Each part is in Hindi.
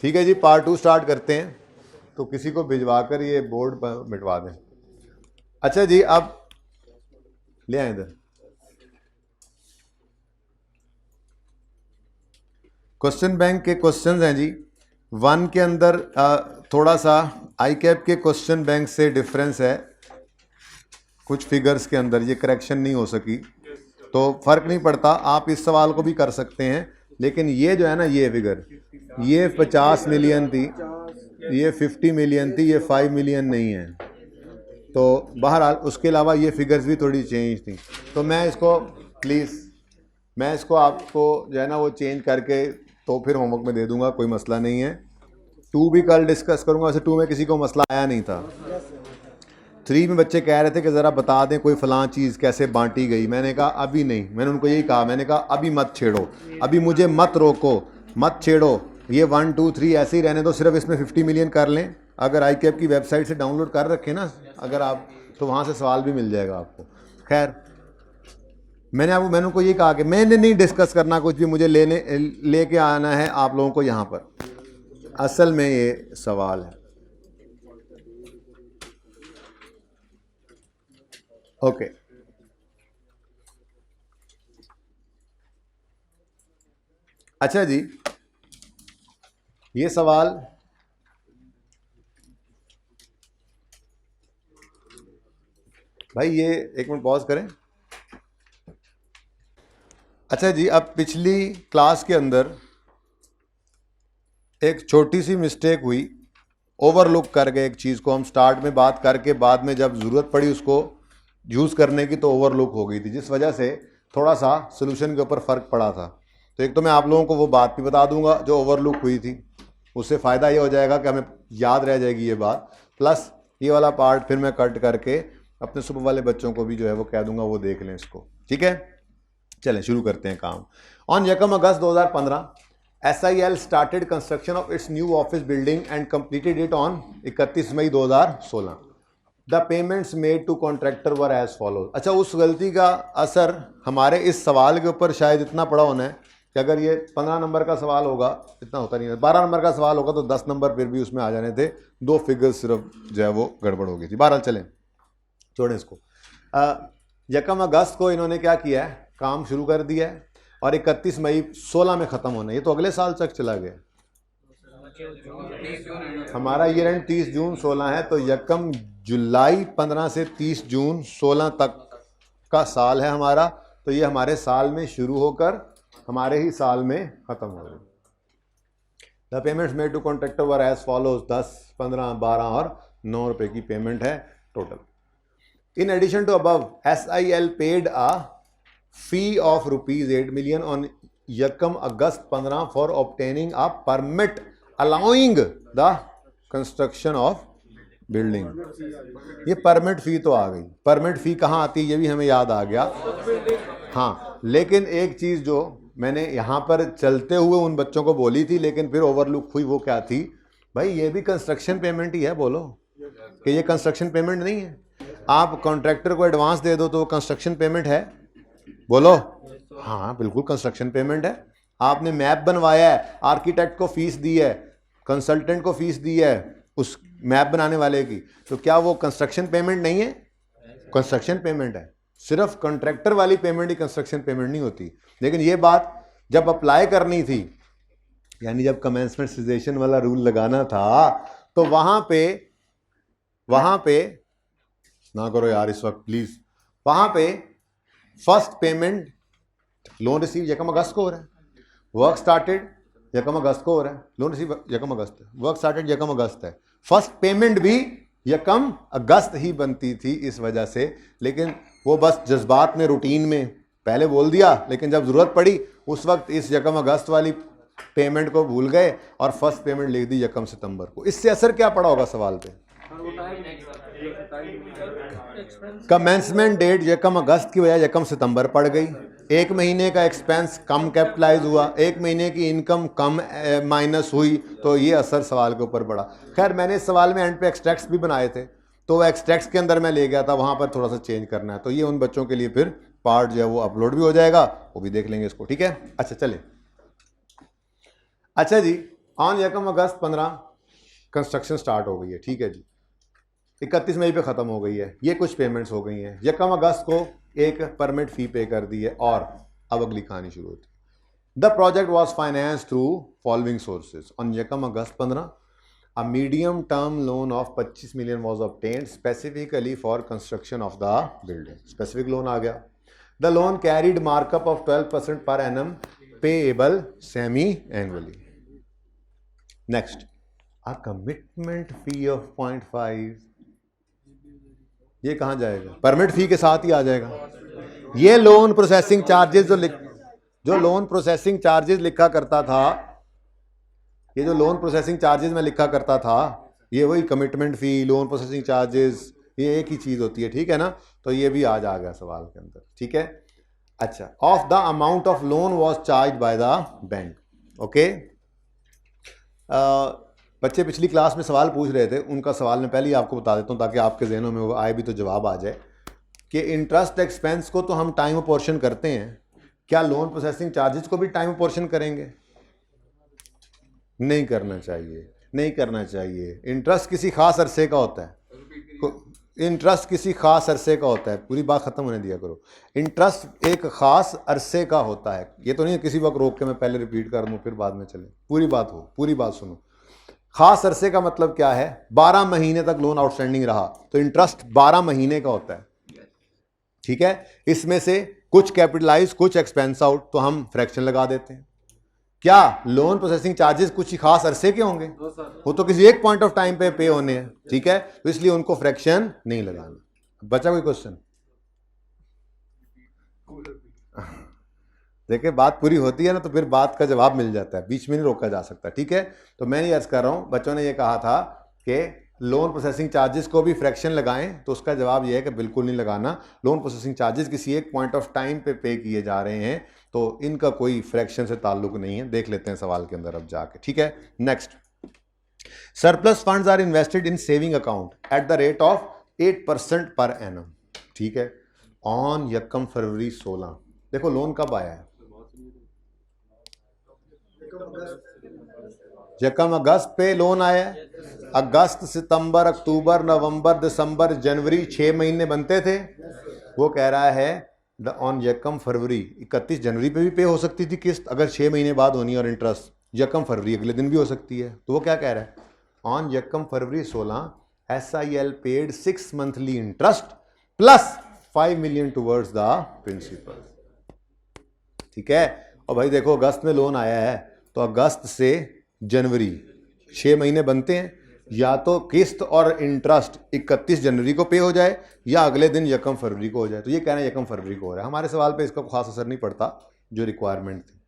ठीक है जी, पार्ट 2 स्टार्ट करते हैं। तो किसी को भिजवा कर ये बोर्ड पर मिटवा दें। अच्छा जी, अब ले आए इधर। क्वेश्चन बैंक के क्वेश्चंस हैं जी। 1 के अंदर थोड़ा सा आई कैप के क्वेश्चन बैंक से डिफरेंस है कुछ फिगर्स के अंदर, ये करेक्शन नहीं हो सकी तो फर्क नहीं पड़ता, आप इस सवाल को भी कर सकते हैं। लेकिन ये जो है ना, ये फिगर, ये 50 मिलियन थी, ये 50 मिलियन थी, ये 5 मिलियन नहीं है। तो बहरहाल उसके अलावा ये फिगर्स भी थोड़ी चेंज थी। तो मैं इसको प्लीज़, मैं इसको आपको जो है ना वो चेंज करके तो फिर होमवर्क में दे दूंगा, कोई मसला नहीं है। 2 भी कल डिस्कस करूंगा। वैसे 2 में किसी को मसला आया नहीं था। 3 में बच्चे कह रहे थे कि ज़रा बता दें कोई फ़लाँ चीज़ कैसे बांटी गई। मैंने कहा अभी नहीं, मैंने उनको यही कहा, मैंने कहा अभी मत छेड़ो, अभी मुझे मत रोको, मत छेड़ो, ये 1 2 3 ऐसे ही रहने दो, सिर्फ इसमें 50 मिलियन कर लें। अगर आई कैप की वेबसाइट से डाउनलोड कर रखें ना अगर आप, तो वहाँ से सवाल भी मिल जाएगा आपको। खैर, मैंने उनको ये कहा कि मैंने नहीं डिस्कस करना कुछ भी, मुझे लेके आना है आप लोगों को यहाँ पर। असल में ये सवाल है। ओके, अच्छा जी, ये सवाल भाई, ये एक मिनट पॉज करें। अच्छा जी, अब पिछली क्लास के अंदर एक छोटी सी मिस्टेक हुई, ओवरलुक कर गए एक चीज़ को। हम स्टार्ट में बात करके बाद में जब ज़रूरत पड़ी उसको यूज़ करने की तो ओवरलुक हो गई थी, जिस वजह से थोड़ा सा सोल्यूशन के ऊपर फ़र्क पड़ा था। तो एक तो मैं आप लोगों को वो बात भी बता दूंगा जो ओवरलुक हुई थी, उससे फ़ायदा ये हो जाएगा कि हमें याद रह जाएगी ये बात। प्लस ये वाला पार्ट फिर मैं कट करके अपने सुबह वाले बच्चों को भी जो है वो कह दूंगा, वो देख लें इसको। ठीक है, चलें शुरू करते हैं काम। On 1 August 2015 SIL started construction of its new office building and completed it on 31 May 2016. The payments made to contractor were as follows. अच्छा, उस गलती का असर हमारे इस सवाल के ऊपर शायद इतना पड़ा होना है कि अगर ये 15 नंबर का सवाल होगा, इतना होता नहीं है, 12 नंबर का सवाल होगा तो 10 नंबर फिर भी उसमें आ जाने थे, 2 फिगर्स सिर्फ जो है वो गड़बड़ हो गई थी। बहरहाल चलें, छोड़ें इसको। 1 अगस्त को इन्होंने क्या किया है, काम शुरू कर दिया है और 31 मई 16 में ख़त्म होना है। ये तो अगले साल तक चला गया। हमारा ईयर एंड 30 जून 16 है, तो 1 जुलाई 15 से 30 जून 16 तक का साल है हमारा। तो ये हमारे साल में शुरू होकर हमारे ही साल में ख़त्म हो गई। The payments made to contractor were as follows, 10, 15, 12 और 9 रुपये की पेमेंट है total. In addition to above, SIL paid a fee of rupees 8 million on 1 August 15 for obtaining a permit allowing the construction of building. ये परमिट फी तो आ गई। परमिट फी कहाँ आती है ये भी हमें याद आ गया। हाँ, लेकिन एक चीज़ जो मैंने यहाँ पर चलते हुए उन बच्चों को बोली थी लेकिन फिर ओवरलुक हुई, वो क्या थी भाई, ये भी कंस्ट्रक्शन पेमेंट ही है। बोलो कि ये कंस्ट्रक्शन पेमेंट नहीं है। आप कॉन्ट्रैक्टर को एडवांस दे दो तो वो कंस्ट्रक्शन पेमेंट है। बोलो हाँ, बिल्कुल कंस्ट्रक्शन पेमेंट है। आपने मैप बनवाया है, आर्किटेक्ट को फीस दी है, कंसल्टेंट को फीस दी है उस मैप बनाने वाले की, तो क्या वो कंस्ट्रक्शन पेमेंट नहीं है? कंस्ट्रक्शन पेमेंट है। सिर्फ कॉन्ट्रैक्टर वाली पेमेंट ही कंस्ट्रक्शन पेमेंट नहीं होती। लेकिन ये बात जब अप्लाई करनी थी, यानी जब कमेंसमेंट सीजेशन वाला रूल लगाना था, तो वहां पे ना करो यार इस वक्त प्लीज, वहां पे फर्स्ट पेमेंट लोन रिसीव 1 अगस्त को हो रहा है, वर्क स्टार्टेड 1 अगस्त को हो रहा है, लोन रिसीव 1 अगस्त है, वर्क स्टार्टेड 1 अगस्त है, फर्स्ट पेमेंट भी 1 अगस्त ही बनती थी इस वजह से। लेकिन वो बस जज्बात में, रूटीन में पहले बोल दिया, लेकिन जब ज़रूरत पड़ी उस वक्त इस 1 अगस्त वाली पेमेंट को भूल गए और फर्स्ट पेमेंट लिख दी 1 सितंबर को। इससे असर क्या पड़ा होगा सवाल पे? कमेंसमेंट डेट 1 अगस्त की बजाय 1 सितंबर पड़ गई। 1 महीने का एक्सपेंस कम कैपिटलाइज हुआ, 1 महीने की इनकम कम माइनस हुई, तो ये असर सवाल के ऊपर पड़ा। खैर, मैंने इस सवाल में एंड पे एक्सट्रैक्ट्स भी बनाए थे, तो एक्सट्रैक्ट्स के अंदर मैं ले गया था, वहाँ पर थोड़ा सा चेंज करना है, तो ये उन बच्चों के लिए फिर पार्ट जो है वो अपलोड भी हो जाएगा, वो भी देख लेंगे इसको। ठीक है, अच्छा चले। अच्छा जी, ऑन यकम अगस्त 15 कंस्ट्रक्शन स्टार्ट हो गई है, ठीक है जी, 31 मई पे ख़त्म हो गई है, ये कुछ पेमेंट्स हो गई हैं, यकम अगस्त को एक परमिट फ़ी पे कर दी है और अब अगली कहानी शुरू होती है। The project was finance through following sources on यकम अगस्त 15 a medium term loan of 25 million was obtained specifically for construction of the building. Specific loan आ गया. The loan carried markup of 12% per annum payable semi-annually. Next, a commitment fee of 0.5. ये कहाँ जाएगा? परमिट फी के साथ ही आ जाएगा. ये लोन प्रोसेसिंग चार्जेस जो लोन प्रोसेसिंग चार्जेस लिखा करता था, ये जो लोन प्रोसेसिंग चार्जेस में लिखा करता था, ये वही कमिटमेंट फ़ी, लोन प्रोसेसिंग चार्जेस, ये एक ही चीज़ होती है, ठीक है ना। तो ये भी आज आ गया सवाल के अंदर, ठीक है। अच्छा, of the amount of loan was charge by the bank, okay. बच्चे पिछली क्लास में सवाल पूछ रहे थे, उनका सवाल मैं पहले ही आपको बता देता हूँ ताकि आपके जहनों में वो आए भी तो जवाब आ जाए कि इंटरेस्ट एक्सपेंस को तो हम टाइम पोर्शन करते हैं, क्या लोन प्रोसेसिंग चार्जेस को भी टाइम पोर्शन करेंगे? नहीं करना चाहिए, नहीं करना चाहिए। इंटरेस्ट किसी खास अरसे का होता है, इंटरेस्ट किसी खास अरसे का होता है, पूरी बात ख़त्म होने दिया करो। इंटरेस्ट एक ख़ास अरसे का होता है, ये तो नहीं है किसी वक्त रोक के मैं पहले रिपीट कर दूँ फिर बाद में चले, पूरी बात हो, पूरी बात सुनो। ख़ास अरसे का मतलब क्या है? 12 महीने तक लोन आउटस्टैंडिंग रहा तो इंटरेस्ट 12 महीने का होता है, ठीक है। इसमें से कुछ कैपिटलाइज कुछ एक्सपेंस आउट, तो हम फ्रैक्शन लगा देते हैं। क्या लोन प्रोसेसिंग चार्जेस कुछ ही खास अरसे के होंगे? वो तो किसी एक पॉइंट ऑफ टाइम पे होने हैं, ठीक है, तो इसलिए उनको फ्रैक्शन नहीं लगाना। बचा कोई क्वेश्चन? देखिए बात पूरी होती है ना तो फिर बात का जवाब मिल जाता है, बीच में नहीं रोका जा सकता, ठीक है। तो मैं नहीं अर्ज कर रहा हूं, बच्चों ने ये कहा था कि लोन प्रोसेसिंग चार्जेस को भी फ्रैक्शन लगाएं, तो उसका जवाब यह है कि बिल्कुल नहीं लगाना। लोन प्रोसेसिंग चार्जेस किसी एक पॉइंट ऑफ टाइम पे किए जा रहे हैं, तो इनका कोई फ्रैक्शन से ताल्लुक नहीं है। देख लेते हैं सवाल के अंदर अब जाके, ठीक है। Next, surplus funds are invested in saving account at the rate of 8% per annum, ठीक है, ऑन यकम फरवरी 16। देखो लोन कब आया है? यकम अगस्त पे लोन आया है। अगस्त, सितंबर, अक्टूबर, नवंबर, दिसंबर, जनवरी, 6 महीने बनते थे। वो कह रहा है ऑन यकम फरवरी, 31 जनवरी पे भी पे हो सकती थी किस्त अगर 6 महीने बाद होनी, और इंटरेस्ट यकम फरवरी अगले दिन भी हो सकती है। तो वो क्या कह रहा है? ऑन यकम फरवरी 16 SIL paid 6 monthly interest plus 5 million towards the principal, ठीक है। और भाई देखो अगस्त में लोन आया है तो अगस्त से जनवरी 6 महीने बनते हैं, या तो किस्त और इंटरेस्ट 31 जनवरी को पे हो जाए या अगले दिन यकम फरवरी को हो जाए। तो ये कहना है यकम फरवरी को हो रहा है। हमारे सवाल पे इसका खास असर नहीं पड़ता जो रिक्वायरमेंट थी,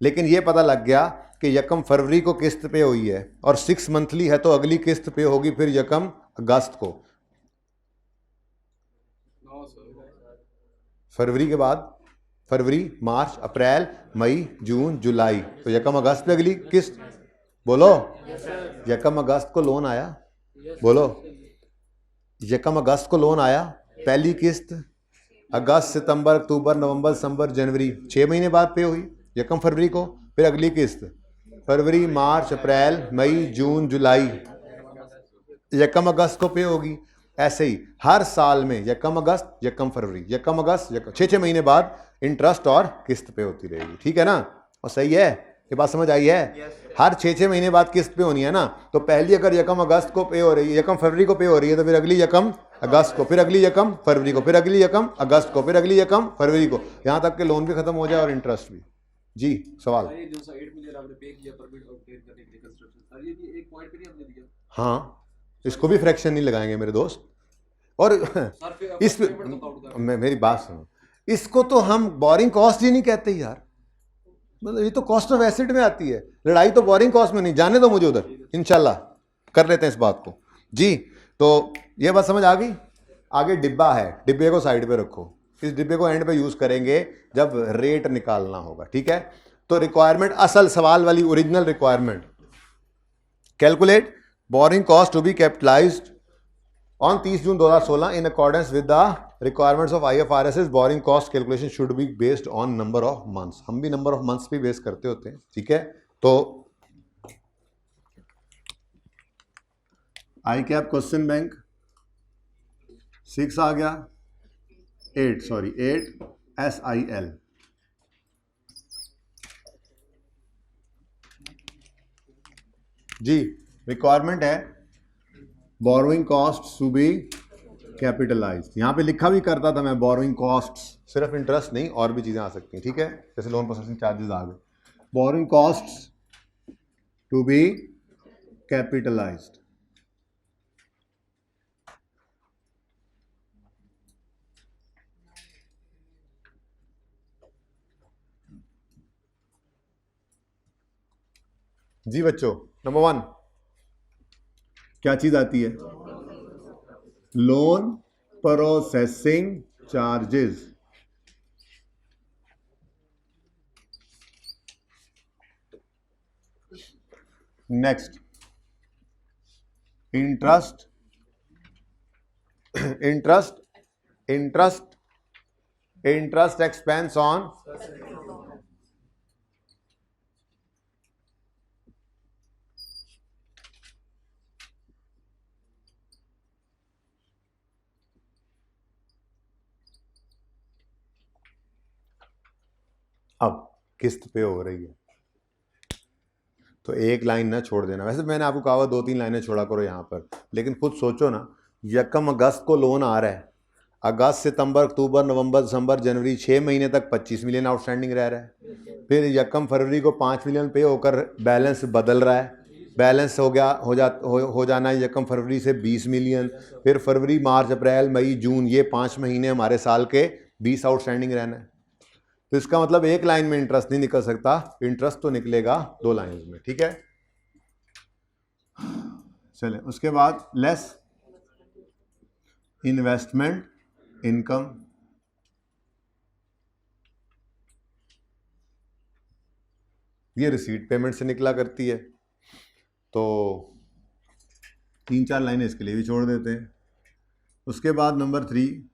लेकिन ये पता लग गया कि यकम फरवरी को किस्त पे हुई है और 6 मंथली है तो अगली किस्त पे होगी फिर यकम अगस्त को। फरवरी के बाद फरवरी, मार्च, अप्रैल, मई, जून, जुलाई, तो यकम अगस्त पे अगली किस्त। बोलो यकम अगस्त को लोन आया, बोलो यकम अगस्त को लोन आया, पहली किस्त अगस्त, सितंबर, अक्टूबर, नवंबर, दिसंबर, जनवरी, 6 महीने बाद पे हुई यकम फरवरी को, फिर अगली किस्त फरवरी, मार्च, अप्रैल, मई, जून, जुलाई, यकम अगस्त को पे होगी। ऐसे ही हर साल में यकम अगस्त, यकम फरवरी, यकम अगस्त, 6 महीने बाद इंटरेस्ट और किस्त पे होती रहेगी, ठीक है ना। और सही है, ये बात समझ आई है? हर 6 महीने बाद किस्त पे होनी है ना, तो पहली अगर यकम अगस्त को पे हो रही है, यकम फरवरी को पे हो रही है, तो फिर अगली यकम अगस्त को, फिर अगली यकम फरवरी को, फिर अगली यकम अगस्त को, फिर अगली यकम फरवरी को, यहाँ तक के लोन भी खत्म हो जाए और इंटरेस्ट भी। जी सवाल? हाँ, इसको भी फ्रैक्शन नहीं लगाएंगे मेरे दोस्त। और इस मेरी बात सुनो, इसको तो हम बोरिंग कॉस्ट ही नहीं कहते यार, मतलब ये तो कॉस्ट ऑफ एसेट में आती है। लड़ाई तो बोरिंग कॉस्ट में नहीं, जाने दो मुझे उधर, इंशाल्लाह कर लेते हैं इस बात को। जी तो ये बात समझ आ गई। आगे डिब्बा है, डिब्बे को साइड पे रखो, इस डिब्बे को एंड पे यूज करेंगे जब रेट निकालना होगा, ठीक है। तो रिक्वायरमेंट, असल सवाल वाली original requirement, calculate borrowing cost to be capitalized on 30 June 2016 in accordance with the requirements of IFRS। Borrowing cost calculation should be based on number of months. हम भी नंबर ऑफ मंथ्स भी बेस करते होते हैं, ठीक है। तो आई कैप क्वेश्चन बैंक 6 आ गया, 8 SIL। जी रिक्वायरमेंट है borrowing cost to be capitalized. यहाँ पे लिखा भी करता था मैं बोरोइंग कॉस्ट, सिर्फ इंटरेस्ट नहीं और भी चीज़ें आ सकती हैं, ठीक है, जैसे लोन प्रोसेसिंग चार्जेस आ गए। Borrowing cost to be capitalised. जी बच्चों, नंबर 1 क्या चीज आती है? Loan processing charges. Next interest expense on अब किस्त पे हो रही है तो एक लाइन ना छोड़ देना। वैसे मैंने आपको कहा 2-3 लाइनें छोड़ा करो यहाँ पर, लेकिन खुद सोचो ना, यकम अगस्त को लोन आ रहा है, अगस्त सितंबर अक्टूबर नवंबर दिसंबर जनवरी 6 महीने तक 25 मिलियन आउटस्टैंडिंग रह रहा है। फिर यकम फरवरी को 5 मिलियन पे होकर बैलेंस बदल रहा है, बैलेंस हो जाना है यकम फरवरी से 20 मिलियन। फिर फरवरी मार्च अप्रैल मई जून, ये 5 महीने हमारे साल के 20 आउटस्टैंडिंग रहना है। तो इसका मतलब एक लाइन में इंटरेस्ट नहीं निकल सकता, इंटरेस्ट तो निकलेगा 2 लाइन में, ठीक है। चले उसके बाद लेस इन्वेस्टमेंट इनकम, ये रिसीट पेमेंट से निकला करती है, तो 3-4 लाइनें इसके लिए भी छोड़ देते हैं। उसके बाद number 3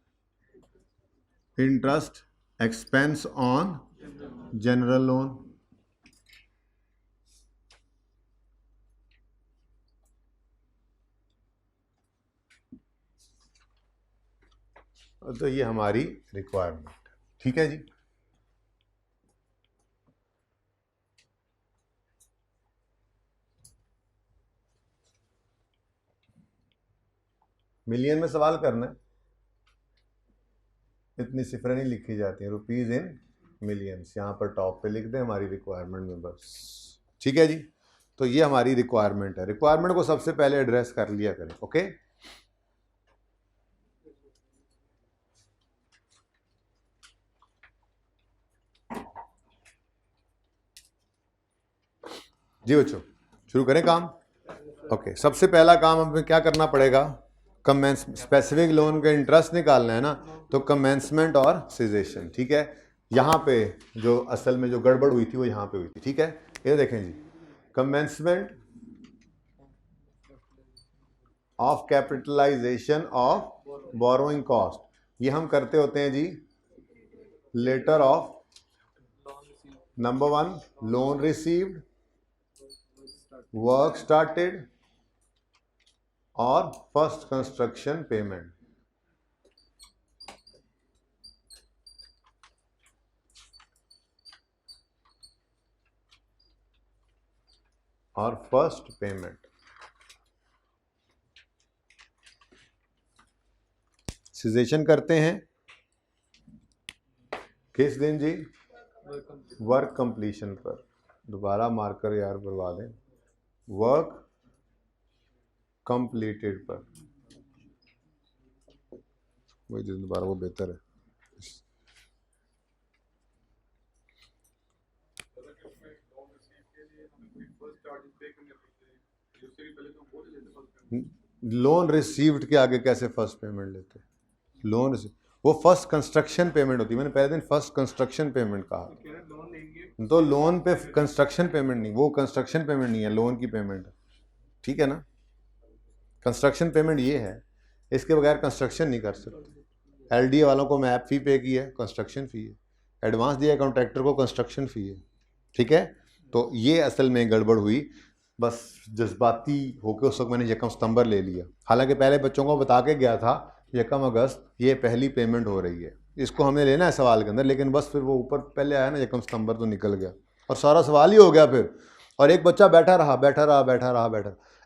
interest expense on general loan. तो ये हमारी रिक्वायरमेंट, ठीक है जी। मिलियन में सवाल करना है, इतनी सिफरें नहीं लिखी जाती हैं, रुपीज इन मिलियंस यहाँ पर टॉप पे लिख दें हमारी रिक्वायरमेंट में बस, ठीक है जी। तो ये हमारी रिक्वायरमेंट है, रिक्वायरमेंट को सबसे पहले एड्रेस कर लिया करें, ओके। जी बच्चों शुरू करें काम, ओके। सबसे पहला काम हमें क्या करना पड़ेगा? कमेंस स्पेसिफिक लोन का इंटरेस्ट निकालना है ना, तो कमेंसमेंट और सीजेशन, ठीक है। यहाँ पे जो असल में जो गड़बड़ हुई थी वो यहाँ पे हुई थी, ठीक है। ये देखें जी, commencement of capitalisation of borrowing cost, ये हम करते होते हैं जी letter of number 1 loan received, work started और फर्स्ट कंस्ट्रक्शन पेमेंट। और फर्स्ट पेमेंट सीजेशन करते हैं किस दिन जी? वर्क कंप्लीशन पर। दोबारा मार्कर यार बर्बाद है, वर्क कंप्लीटेड पर, वही दिन दोबारा वो बेहतर है। लोन रिसीव्ड के आगे कैसे फर्स्ट पेमेंट लेते? लोन वो फर्स्ट कंस्ट्रक्शन पेमेंट होती है, मैंने पहले दिन फर्स्ट कंस्ट्रक्शन पेमेंट कहा, तो लोन पे कंस्ट्रक्शन पेमेंट नहीं, वो कंस्ट्रक्शन पेमेंट नहीं है, लोन की पेमेंट है, ठीक है ना। कंस्ट्रक्शन पेमेंट ये है, इसके बगैर कंस्ट्रक्शन नहीं कर सकते। एलडीए वालों को मैप फी पे की है, कंस्ट्रक्शन फी है, एडवांस दिया कॉन्ट्रैक्टर को, कंस्ट्रक्शन फी है, ठीक है। तो ये असल में गड़बड़ हुई, बस जज्बाती होकर उस वक्त मैंने यकम सितंबर ले लिया, हालांकि पहले बच्चों को बता के गया था यकम अगस्त ये पहली पेमेंट हो रही है, इसको हमने लेना है सवाल के अंदर, लेकिन बस फिर वो ऊपर पहले आया ना यकम सितंबर तो निकल गया और सारा सवाल ही हो गया फिर। और एक बच्चा बैठा रहा,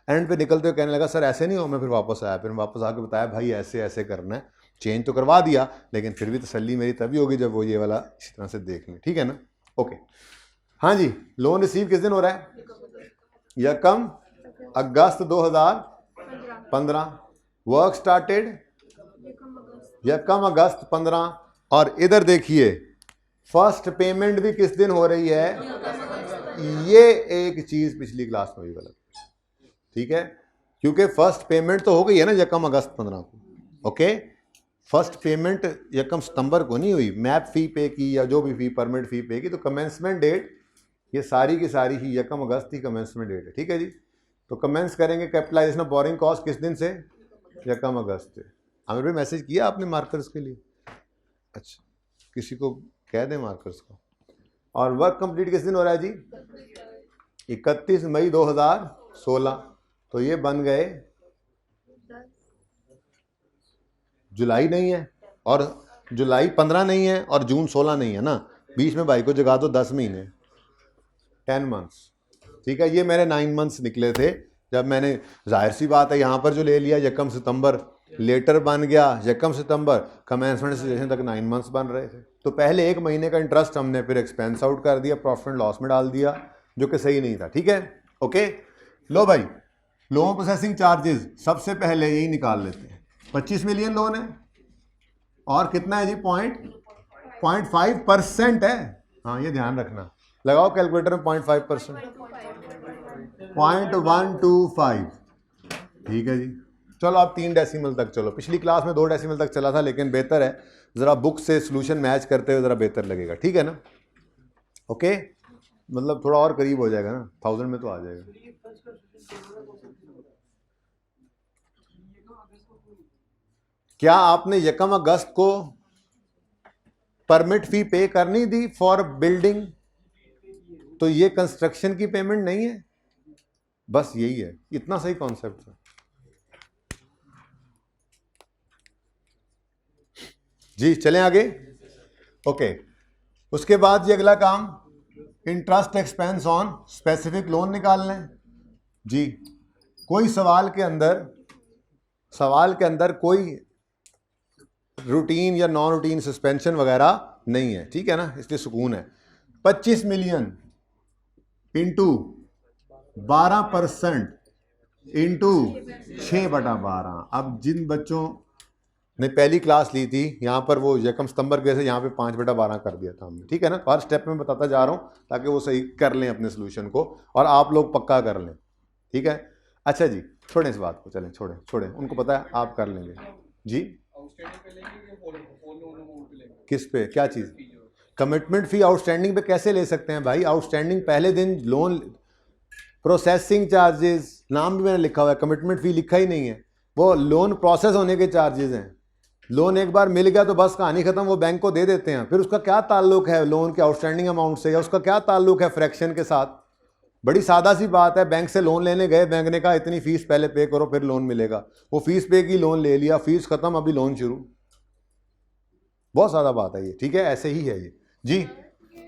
एंड पे निकलते हुए कहने लगा सर ऐसे नहीं हो। मैं फिर वापस आया, फिर वापस आके बताया भाई ऐसे ऐसे करना है, चेंज तो करवा दिया, लेकिन फिर भी तसल्ली मेरी तभी होगी जब वो ये वाला इसी तरह से देख लें, ठीक है ना। ओके, हाँ जी, लोन रिसीव किस दिन हो रहा है? यकम अगस्त 2015। वर्क स्टार्टेड यकम अगस्त 15। और इधर देखिए फर्स्ट पेमेंट भी किस दिन हो रही है? ये एक चीज पिछली क्लास में भी गलत, ठीक है, क्योंकि फर्स्ट पेमेंट तो हो गई है ना यकम अगस्त 15 को। ओके, फर्स्ट पेमेंट यकम सितंबर को नहीं हुई, मैप फी पे की या जो भी फी, परमिट फी पे की, तो कमेंसमेंट डेट ये सारी की सारी ही यकम अगस्त ही कमेंसमेंट डेट है, ठीक है जी। तो कमेंस करेंगे कैपिटलाइजेशन ऑफ बोरिंग कॉस्ट किस दिन से? यकम अगस्त से। आमिर भाई मैसेज किया आपने मार्कर्स के लिए? अच्छा, किसी को कह दें मार्कर्स को। और वर्क कंप्लीट किस दिन हो रहा है जी? 31 मई 2016। तो ये बन गए, जुलाई नहीं है और जुलाई 15 नहीं है और जून 16 नहीं है ना, बीच में भाई को जगा दो 10 महीने, 10 मंथ्स, ठीक है। ये मेरे 9 मंथ्स निकले थे जब मैंने, जाहिर सी बात है यहाँ पर जो ले लिया यकम सितंबर, लेटर बन गया यकम सितंबर, कमेंसमेंट से तक 9 मंथ्स बन रहे थे। तो पहले 1 महीने का इंटरेस्ट हमने फिर एक्सपेंस आउट कर दिया, प्रॉफिट एंड लॉस में डाल दिया, जो कि सही नहीं था, ठीक है। ओके, लो भाई, लोन प्रोसेसिंग चार्जेस सबसे पहले यही निकाल लेते हैं। 25 मिलियन लोन है और कितना है जी? 0.5% है। हाँ, ये ध्यान रखना, लगाओ कैलकुलेटर में 0.5%, 0.125, ठीक है जी। चलो आप 3 डेसिमल तक चलो, पिछली क्लास में 2 डेसिमल तक चला था, लेकिन बेहतर है ज़रा बुक से सॉल्यूशन मैच करते हुए ज़रा बेहतर लगेगा, ठीक है ना। ओके, मतलब थोड़ा और करीब हो जाएगा ना, 1000 में तो आ जाएगा। क्या आपने यकम अगस्त को परमिट फी पे करनी थी फॉर बिल्डिंग? तो ये कंस्ट्रक्शन की पेमेंट नहीं है, बस यही है, इतना सही कॉन्सेप्ट था जी। चलें आगे। ओके, उसके बाद ये अगला काम, interest expense on specific loan निकाल लें जी। कोई सवाल के अंदर कोई रूटीन या नॉन रूटीन सस्पेंशन वगैरह नहीं है, ठीक है ना, इसलिए सुकून है। 25 मिलियन इंटू 12% इंटू 6/12। अब जिन बच्चों ने पहली क्लास ली थी यहाँ पर वो यकम सितंबर के वजह से यहाँ पे 5/12 कर दिया था हमने, ठीक है ना। हर स्टेप में बताता जा रहा हूँ ताकि वो सही कर लें अपने सोल्यूशन को और आप लोग पक्का कर लें, ठीक है। अच्छा जी, छोड़ें इस बात को, चलें छोड़ें, उनको पता है आप कर लेंगे जी। किस पे, क्या चीज़? कमिटमेंट फी आउटस्टैंडिंग पे कैसे ले सकते हैं भाई? आउटस्टैंडिंग पहले दिन लोन प्रोसेसिंग चार्जेस, नाम भी मैंने लिखा हुआ है, कमिटमेंट फी लिखा ही नहीं है, वो लोन प्रोसेस होने के चार्जेस हैं। लोन एक बार मिल गया तो बस कहानी खत्म, वो बैंक को दे देते हैं, फिर उसका क्या ताल्लुक है लोन के आउटस्टैंडिंग अमाउंट से, या उसका क्या ताल्लुक है फ्रैक्शन के साथ? बड़ी सादा सी बात है, बैंक से लोन लेने गए, बैंक ने कहा इतनी फीस पहले पे करो फिर लोन मिलेगा, वो फीस पे की, लोन ले लिया, फीस खत्म, अभी लोन शुरू। बहुत सादा बात है ये, ठीक है, ऐसे ही है ये जी।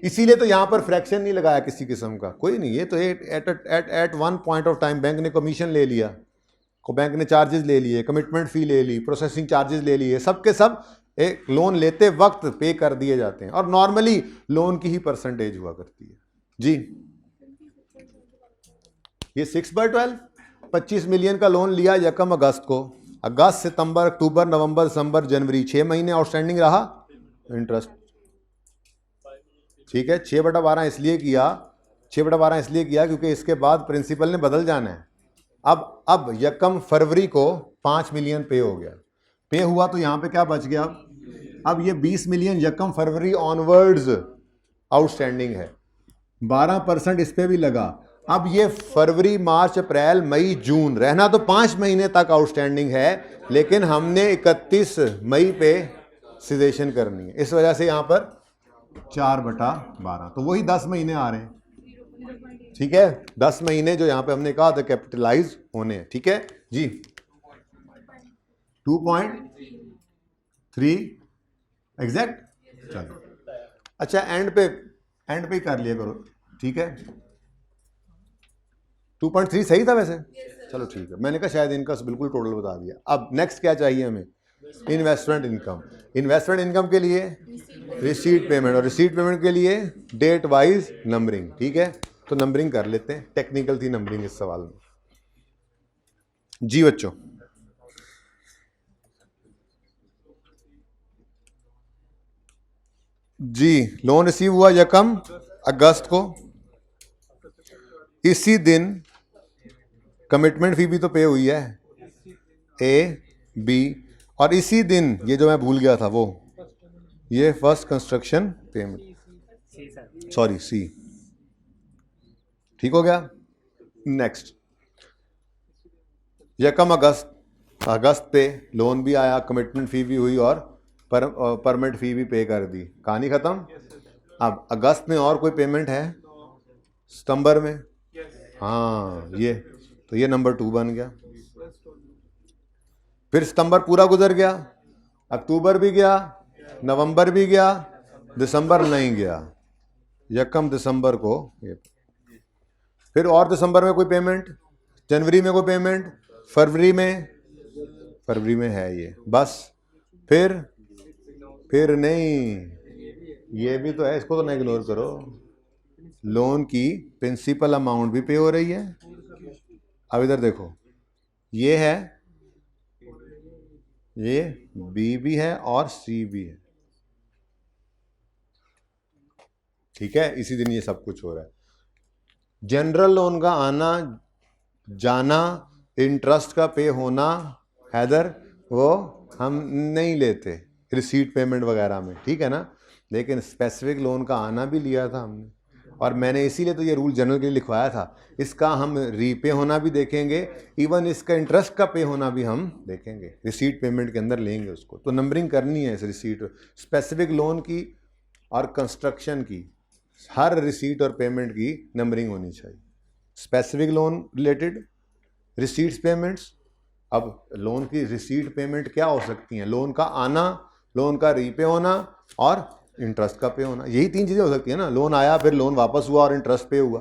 इसीलिए तो यहाँ पर फ्रैक्शन नहीं लगाया किसी किस्म का, कोई नहीं, ये तो at one point of time bank ने कमीशन ले लिया, को बैंक ने चार्जेस ले लिए, कमिटमेंट फी ले ली, प्रोसेसिंग चार्जेस ले लिए, सब के सब एक लोन लेते वक्त पे कर दिए जाते हैं, और नॉर्मली लोन की ही परसेंटेज हुआ करती है जी। ये 6/12 25 मिलियन का लोन लिया यकम अगस्त को, अगस्त सितंबर अक्टूबर नवंबर दिसंबर जनवरी 6 महीने आउटस्टैंडिंग रहा इंटरेस्ट, ठीक है। 6/12 इसलिए किया क्योंकि इसके बाद प्रिंसिपल ने बदल जाना है। अब यकम फरवरी को 5 मिलियन पे हो गया, पे हुआ तो यहाँ पे क्या बच गया? अब ये 20 मिलियन यकम फरवरी ऑनवर्ड्स आउटस्टैंडिंग है, 12% इस पे भी लगा। अब ये फरवरी मार्च अप्रैल मई जून, रहना तो 5 महीने तक आउटस्टैंडिंग है, लेकिन हमने 31 मई पे सिजेशन करनी है, इस वजह से यहाँ पर 4/12, तो वही 10 महीने आ रहे हैं, ठीक है, 10 महीने जो यहाँ पे हमने कहा था कैपिटलाइज होने हैं। ठीक है जी, 2.3 एग्जैक्ट। चलो अच्छा, एंड पे ही कर लिया करो। ठीक है, 2.3 सही था वैसे। चलो ठीक है, मैंने कहा शायद इनका बिल्कुल टोटल बता दिया। अब नेक्स्ट क्या चाहिए हमें? Investment income. इन्वेस्टमेंट इनकम के लिए रिसीट पेमेंट, और रिसीट पेमेंट के लिए डेट वाइज नंबरिंग। ठीक है, तो नंबरिंग कर लेते हैं, टेक्निकल थी नंबरिंग इस सवाल में। जी बच्चों, जी लोन रिसीव हुआ यकम अगस्त को, इसी दिन कमिटमेंट फी भी तो पे हुई है, ए बी, और इसी दिन ये जो मैं भूल गया था वो, ये first construction payment, sorry C. ठीक हो गया। नेक्स्ट, यकम अगस्त पे लोन भी आया, कमिटमेंट फी भी हुई और परमिट फी भी पे कर दी, कहानी खत्म। अब अगस्त में और कोई पेमेंट है? सितंबर में, हाँ ये, तो ये नंबर 2 बन गया। फिर सितंबर पूरा गुजर गया, अक्टूबर भी गया, नवंबर भी गया, दिसंबर नहीं गया, यकम दिसंबर को ये। फिर और दिसंबर में कोई पेमेंट, जनवरी में कोई पेमेंट, फरवरी में है ये बस। फिर नहीं, ये भी तो है, इसको तो ना इग्नोर करो। लोन की प्रिंसिपल अमाउंट भी पे हो रही है। अब इधर देखो, ये है, ये बी भी है और सी भी है। ठीक है, इसी दिन ये सब कुछ हो रहा है। जनरल लोन का आना जाना, इंटरेस्ट का पे होना, हैदर वो हम नहीं लेते रिसीट पेमेंट वगैरह में, ठीक है ना। लेकिन स्पेसिफिक लोन का आना भी लिया था हमने, और मैंने इसीलिए तो ये रूल जनरल के लिए लिखवाया था। इसका हम रीपे होना भी देखेंगे, इवन इसका इंटरेस्ट का पे होना भी हम देखेंगे, रिसीट पेमेंट के अंदर लेंगे उसको। तो नंबरिंग करनी है इस रिसीट, स्पेसिफिक लोन की और कंस्ट्रक्शन की, हर रिसीट और पेमेंट की नंबरिंग होनी चाहिए। Specific loan related receipts payments. अब लोन की रिसीट पेमेंट क्या हो सकती हैं? लोन का आना, लोन का रीपे होना और इंटरेस्ट का पे होना, यही 3 चीज़ें हो सकती है ना। लोन आया, फिर लोन वापस हुआ और इंटरेस्ट पे हुआ।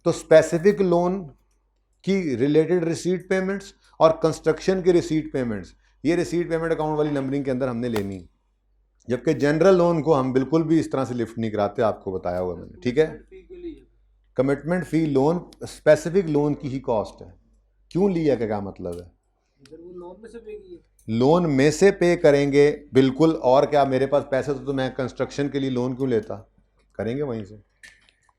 तो स्पेसिफिक लोन की रिलेटेड रिसीट पेमेंट्स और कंस्ट्रक्शन की रिसीट पेमेंट्स, ये रिसीट पेमेंट अकाउंट वाली नंबरिंग के अंदर हमने लेनी। जबकि जनरल लोन को हम बिल्कुल भी इस तरह से लिफ्ट नहीं कराते, आपको बताया हुआ मैंने। ठीक है, कमिटमेंट फी लोन स्पेसिफिक लोन की ही कॉस्ट है। क्यों लिया, क्या मतलब है? लोन में से पे करेंगे बिल्कुल, और क्या मेरे पास पैसे तो मैं कंस्ट्रक्शन के लिए लोन क्यों लेता? करेंगे वहीं से।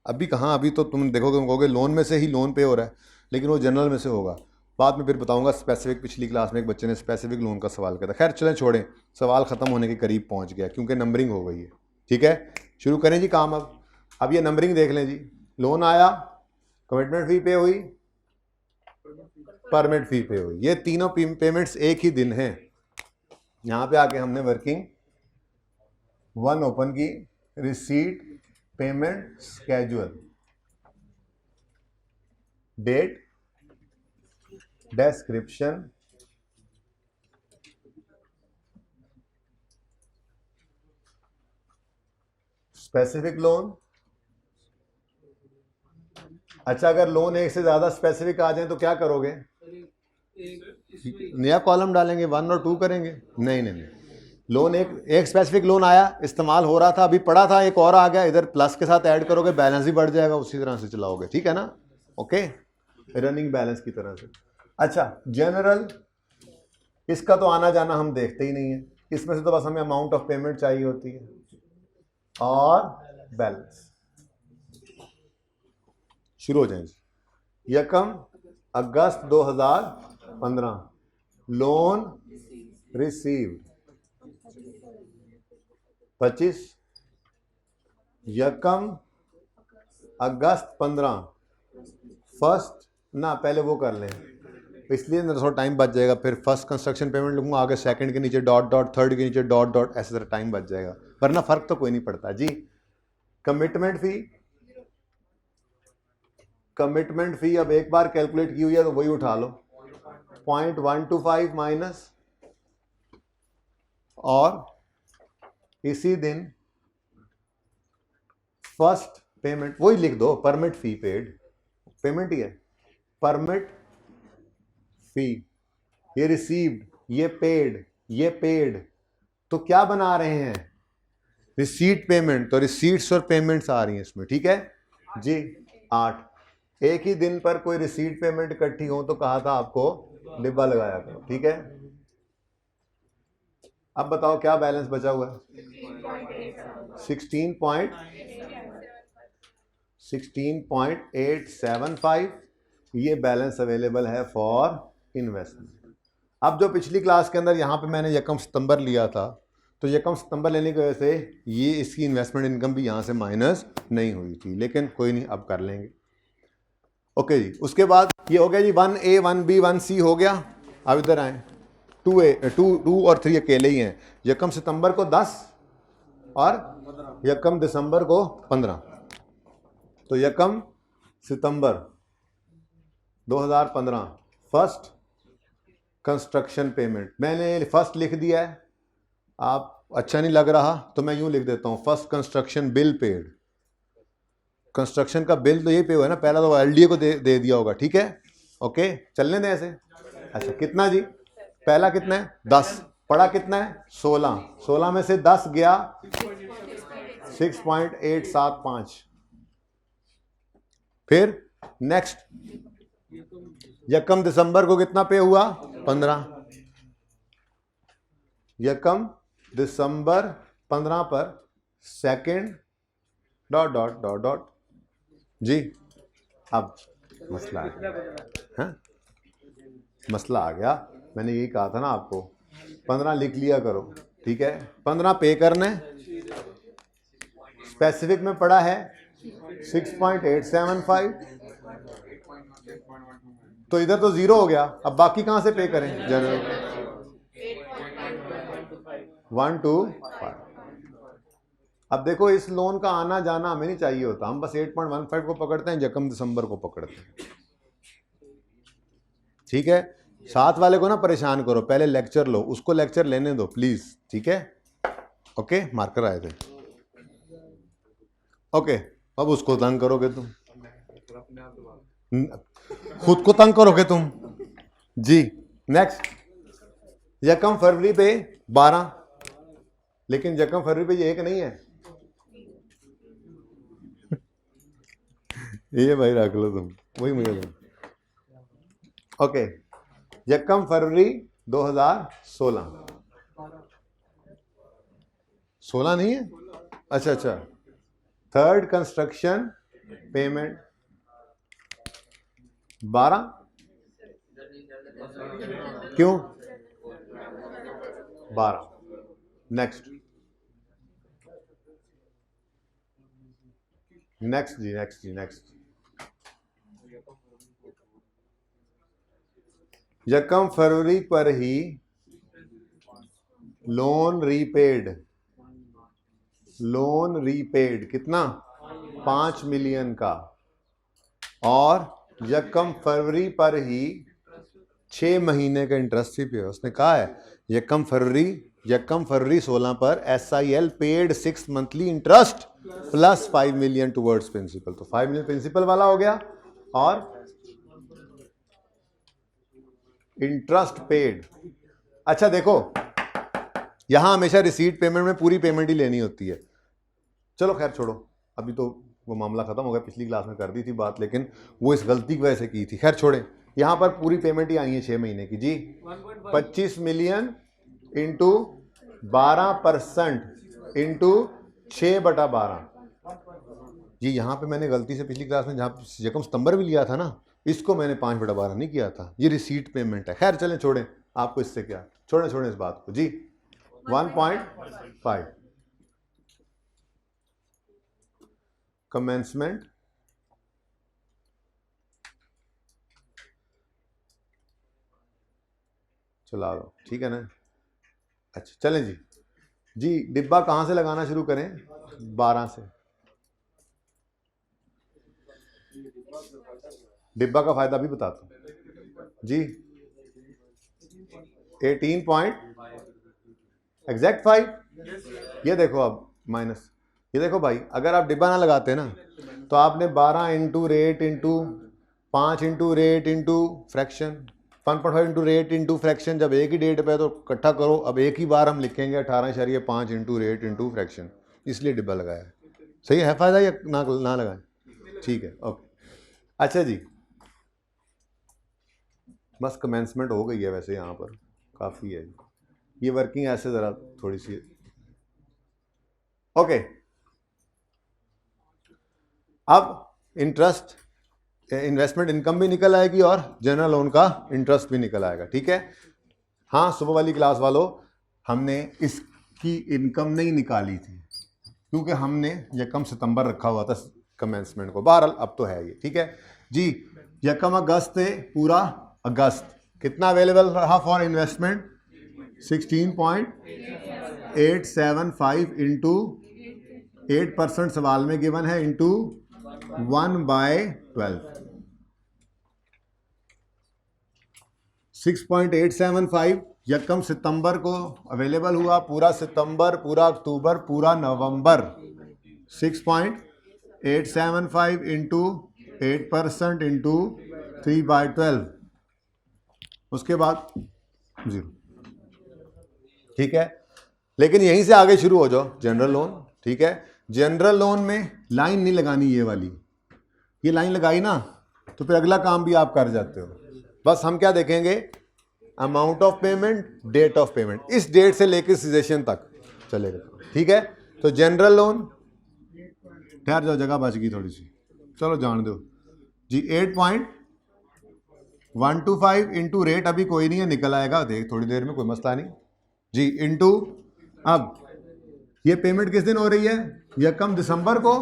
अभी कहाँ, अभी तो तुम देखोगे, तुम कहोगे लोन में से ही लोन पे हो रहा है, लेकिन वो जनरल में से होगा। बाद में फिर बताऊंगा स्पेसिफिक। पिछली क्लास में एक बच्चे ने स्पेसिफिक लोन का सवाल किया था। खैर चलें, छोड़ें, सवाल ख़त्म होने के करीब पहुँच गया क्योंकि नंबरिंग हो गई है। ठीक है, शुरू करें जी काम। अब ये नंबरिंग देख लें जी। लोन आया, कमिटमेंट फी पे हुई, परमिट फी पे हुई, ये तीनों पेमेंट्स एक ही दिन है। यहां पे आके हमने वर्किंग 1 ओपन की, receipt payment schedule, date, description, specific loan. अच्छा, अगर लोन एक से ज्यादा स्पेसिफिक आ जाए तो क्या करोगे? नया कॉलम डालेंगे, 1 और 2 करेंगे। नहीं, लोन एक स्पेसिफिक लोन आया, इस्तेमाल हो रहा था, अभी पड़ा था, एक और आ गया, इधर प्लस के साथ ऐड करोगे, बैलेंस ही बढ़ जाएगा, उसी तरह से चलाओगे। ठीक है ना, ओके, रनिंग बैलेंस की तरह से। अच्छा, जनरल, इसका तो आना जाना हम देखते ही नहीं है, इसमें से तो बस हमें अमाउंट ऑफ पेमेंट चाहिए होती है और बैलेंस। शुरू हो जाएंगे। यकम अगस्त 2015 लोन रिसीव्ड, 25 यकम अगस्त 15 फर्स्ट ना, पहले वो कर लें, इसलिए थोड़ा टाइम बच जाएगा। फिर फर्स्ट कंस्ट्रक्शन पेमेंट लिखूंगा, आगे सेकंड के नीचे डॉट डॉट, थर्ड के नीचे डॉट डॉट, ऐसे तरह टाइम बच जाएगा, वरना फर्क तो कोई नहीं पड़ता जी। कमिटमेंट फी कमिटमेंट फी अब एक बार कैलकुलेट की हुई है तो वही उठा लो, 0.125 माइनस, और इसी दिन फर्स्ट पेमेंट वही लिख दो, परमिट फी पेड, पेमेंट ही है, परमिट फी, ये रिसीव्ड, ये पेड, ये पेड, तो क्या बना रहे हैं, रिसीट पेमेंट, तो रिसीट्स और पेमेंट्स आ रही हैं इसमें, ठीक है जी। 8, एक ही दिन पर कोई रिसीट पेमेंट इकट्ठी हो तो कहा था आपको डिब्बा लगाया करो, ठीक है। अब बताओ क्या बैलेंस बचा हुआ है, 16.875, ये बैलेंस अवेलेबल है फॉर इन्वेस्टमेंट। अब जो पिछली क्लास के अंदर यहाँ पे मैंने यकम सितंबर लिया था, तो यकम सितंबर लेने की वजह से ये इसकी इन्वेस्टमेंट इनकम भी यहाँ से माइनस नहीं हुई थी, लेकिन कोई नहीं, अब कर लेंगे। ओके जी, उसके बाद ये हो गया जी 1A 1B 1C हो गया। अब इधर आए, 2 और 3 अकेले ही हैं, यकम सितंबर को 10 और यकम दिसंबर को 15। तो यकम सितंबर 2015 फर्स्ट कंस्ट्रक्शन पेमेंट, मैंने फर्स्ट लिख दिया है, आप अच्छा नहीं लग रहा तो मैं यूं लिख देता हूं, first construction bill paid. Construction का बिल तो ये पे हुआ है ना, पहला तो एलडीए को दे दिया होगा, ठीक है, ओके चलने दें ऐसे। अच्छा कितना जी, पहला कितना है 10, पड़ा कितना है 16, 16 में से 10 गया 6.875। फिर नेक्स्ट यकम दिसंबर को कितना पे हुआ 15, यकम दिसंबर 15 पर second dot dot dot dot G. अब मसला आ गया, हाँ मसला आ गया, मैंने यही कहा था ना आपको 15 लिख लिया करो, ठीक है, 15 पे करने, स्पेसिफिक में पड़ा है 6.875, तो इधर तो 0 हो गया, अब बाकी कहां से पे करें, जनरल 1 2 5। अब देखो इस लोन का आना जाना हमें नहीं चाहिए होता, हम बस 8.15 को पकड़ते हैं, यकम दिसंबर को पकड़ते हैं, ठीक है। साथ वाले को ना परेशान करो, पहले लेक्चर लो, उसको लेक्चर लेने दो प्लीज, ठीक है, ओके मार्कर आए थे, ओके। अब उसको तंग करोगे तुम, खुद को तंग करोगे तुम जी। नेक्स्ट यकम फरवरी पे 12, लेकिन यकम फरवरी पे ये एक नहीं है, ये भाई रख लो तुम, वही मुझे दो, ओके। यकम फरवरी 2016, 16 नहीं है, अच्छा अच्छा, थर्ड कंस्ट्रक्शन पेमेंट 12, क्यों 12। नेक्स्ट नेक्स्ट जी, नेक्स्ट जी, नेक्स्ट यकम फरवरी पर ही लोन रीपेड, लोन रीपेड कितना 5 मिलियन का, और यकम फरवरी पर ही 6 महीने का इंटरेस्ट ही पे, उसने कहा है यकम फरवरी 16 पर SIL paid 6 monthly interest plus 5 million towards principal, तो 5 मिलियन प्रिंसिपल वाला हो गया, और इंटरेस्ट पेड। अच्छा देखो यहां हमेशा रिसीट पेमेंट में पूरी पेमेंट ही लेनी होती है, चलो खैर छोड़ो, अभी तो वो मामला खत्म हो गया, पिछली क्लास में कर दी थी बात, लेकिन वो इस गलती की वजह से की थी, खैर छोड़े। यहां पर पूरी पेमेंट ही आई है 6 महीने की जी, 25 मिलियन इंटू 12% इंटू 6/12 जी। यहां पे मैंने गलती से पिछली क्लास में जहां यकम सितंबर भी लिया था ना, इसको मैंने 5/12 नहीं किया था, ये रिसीट पेमेंट है, खैर चलें छोड़ें, आपको इससे क्या, छोड़ें इस बात को जी। 1.5 कमेंसमेंट चला लो, ठीक है ना। अच्छा चलें जी, जी डिब्बा कहां से लगाना शुरू करें, 12 से, डिब्बा का फायदा भी बताता हूँ जी। 18 पॉइंट एग्जैक्ट 5। ये देखो अब माइनस, ये देखो भाई, अगर आप डिब्बा ना लगाते ना तो आपने 12 into rate into 5 into rate into fraction 1.5 into rate into fraction, जब एक ही डेट पे तो इकट्ठा करो। अब एक ही बार हम लिखेंगे 18.5 इंटू रेट इंटू फ्रैक्शन, इसलिए डिब्बा लगाया है। सही है फायदा या ना लगाए? ठीक है, ओके। अच्छा जी, बस कमेंसमेंट हो गई है वैसे, यहाँ पर काफ़ी है ये वर्किंग ऐसे ज़रा थोड़ी सी। ओके, अब इंटरेस्ट इन्वेस्टमेंट इनकम भी निकल आएगी और जनरल लोन का इंटरेस्ट भी निकल आएगा, ठीक है। हाँ, सुबह वाली क्लास वालों, हमने इसकी इनकम नहीं निकाली थी क्योंकि हमने यकम सितंबर रखा हुआ था कमेंसमेंट को। बहरहाल अब तो है ये, ठीक है जी। यकम अगस्त से पूरा अगस्त कितना अवेलेबल रहा फॉर इन्वेस्टमेंट? 16.875 इंटू 8% सवाल में गिवन है, इंटू 1/12। 6.875 यकम सितंबर को अवेलेबल हुआ, पूरा सितंबर, पूरा अक्टूबर, पूरा नवंबर। 6.875 इंटू 8% इंटू 3/12, उसके बाद 0, ठीक है। लेकिन यहीं से आगे शुरू हो जाओ, जनरल लोन, ठीक है। जनरल लोन में लाइन नहीं लगानी, ये वाली, ये लाइन लगाई ना तो फिर अगला काम भी आप कर जाते हो। बस हम क्या देखेंगे? Amount of payment, date of payment, इस डेट से लेकर सीजेशन तक चलेगा, ठीक है। तो जनरल लोन, ठहर जाओ, जगह बच गई थोड़ी सी, चलो जान दो जी। 8.125 इंटू रेट अभी कोई नहीं है, निकल आएगा, देख थोड़ी देर में, कोई मसला नहीं जी। इंटू, अब ये पेमेंट किस दिन हो रही है? यकम दिसंबर को।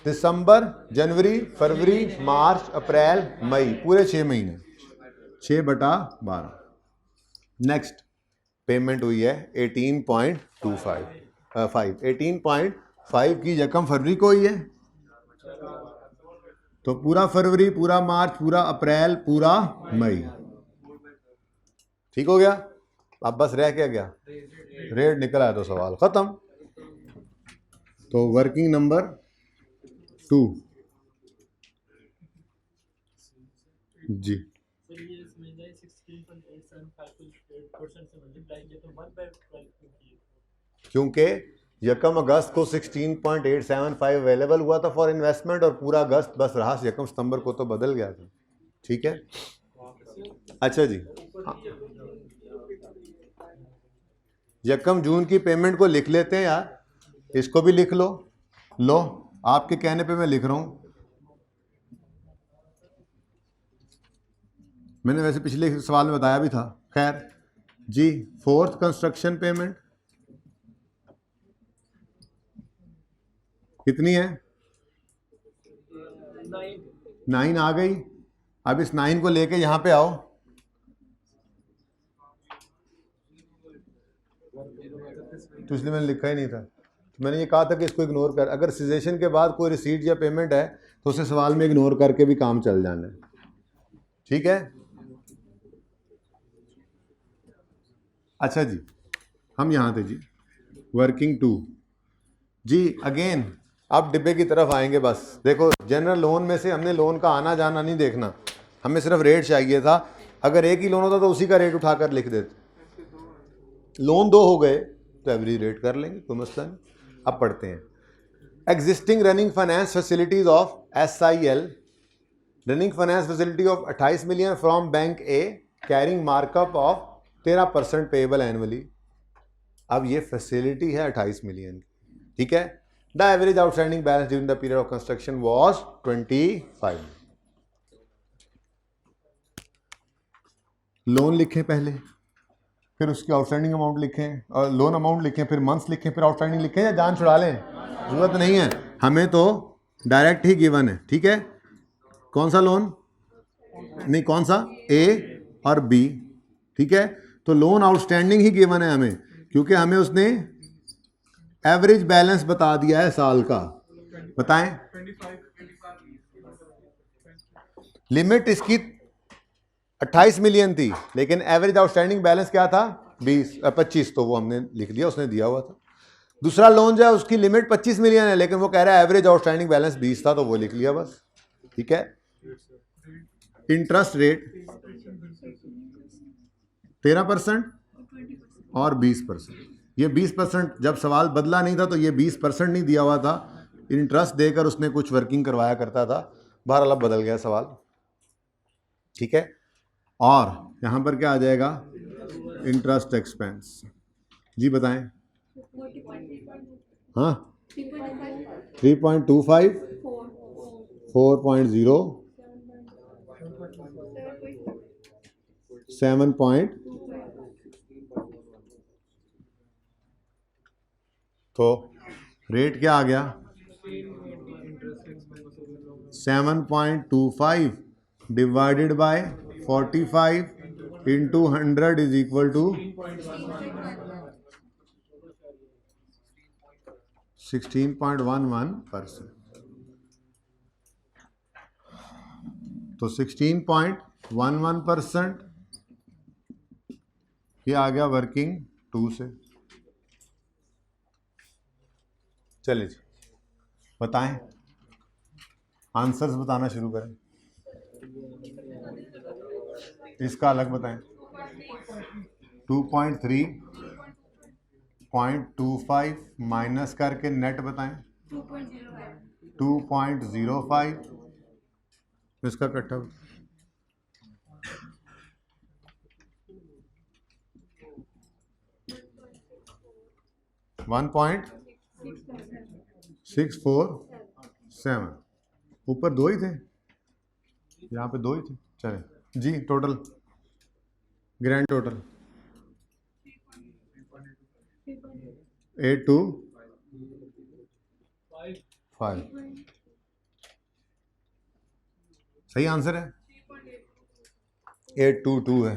दिसंबर, जनवरी, फरवरी, मार्च, अप्रैल, मई, पूरे 6 महीने, 6/12। नेक्स्ट पेमेंट हुई है 18.5 की यकम फरवरी को हुई है, तो पूरा फरवरी, पूरा मार्च, पूरा अप्रैल, पूरा मई, ठीक हो गया। अब बस रह क्या गया? रेट निकल आया तो सवाल खत्म। तो वर्किंग नंबर 2 जी, क्योंकि यकम अगस्त को 16.875 अवेलेबल हुआ था फॉर इन्वेस्टमेंट और पूरा अगस्त बस रहा, यकम सितंबर को तो बदल गया था, ठीक है। अच्छा जी, यकम जून की पेमेंट को लिख लेते हैं यार, इसको भी लिख लो। लो, आपके कहने पे मैं लिख रहा हूं, मैंने वैसे पिछले सवाल में बताया भी था, खैर जी। 4th कंस्ट्रक्शन पेमेंट कितनी है? 9 आ गई। अब इस 9 को लेके यहां पे आओ, तो इसलिए मैंने लिखा ही नहीं था, तो मैंने ये कहा था कि इसको इग्नोर कर, अगर सीजेशन के बाद कोई रिसीट या पेमेंट है तो उसे सवाल में इग्नोर करके भी काम चल जाना है, ठीक है। अच्छा जी, हम यहाँ थे जी, वर्किंग 2 जी। अगेन अब डिब्बे की तरफ आएंगे। बस देखो, जनरल लोन में से हमने लोन का आना जाना नहीं देखना, हमें सिर्फ रेट चाहिए था। अगर एक ही लोन होता तो उसी का रेट उठाकर लिख देते। लोन 2 हो गए तो एवरेज रेट कर लेंगे, कोई मसला नहीं। अब पढ़ते हैं existing running finance facilities of SIL, running finance facility of 28 million from bank A carrying markup of 13% payable annually. अब ये फैसिलिटी है 28 मिलियन, ठीक है। The average outstanding balance during the period of construction was 25। Loan लिखें पहले, फिर उसकी आउटस्टैंडिंग अमाउंट लिखें, और लोन अमाउंट लिखें, फिर मंथ्स लिखें, फिर आउटस्टैंडिंग लिखें, या जान छुड़ा लें? जरूरत नहीं है, हमें तो डायरेक्ट ही गिवन है, ठीक है। कौन सा लोन? नहीं, कौन सा? ए और बी, ठीक है। तो लोन आउटस्टैंडिंग ही गिवन है हमें, क्योंकि हमें उसने एवरेज बैलेंस बता दिया है साल का। बताएं, लिमिट इसकी 28 मिलियन थी, लेकिन एवरेज आउटस्टैंडिंग बैलेंस क्या था 25, तो वो हमने लिख दिया, उसने दिया हुआ था। दूसरा लोन जो है उसकी लिमिट 25 मिलियन है, लेकिन वो कह रहा है एवरेज आउटस्टैंडिंग बैलेंस 20 था, तो वो लिख लिया बस। ठीक है। इंटरेस्ट रेट 13% और 20%। ये 20%, जब सवाल बदला नहीं था तो ये 20% नहीं दिया हुआ था, इंटरेस्ट देकर उसने कुछ वर्किंग करवाया करता था। बहरहाल अब बदल गया सवाल। ठीक है। और यहां पर क्या आ जाएगा, इंटरेस्ट एक्सपेंस। जी बताएं। हाँ 3.25, 4.0, 7 तो रेट क्या आ गया 7.25 divided by 45 into 100 is equal to 16.11%। तो 16.11% ये आ गया वर्किंग 2 से। चलिए जी बताएं, आंसर्स बताना शुरू करें। इसका अलग बताएं। 2.3.25 माइनस करके नेट बताएं। 2.05 इसका कट्ठा 1.647। ऊपर 2 ही थे, यहाँ पे 2 ही थे। चले जी, टोटल ग्रैंड टोटल 825। सही आंसर है, 822 है।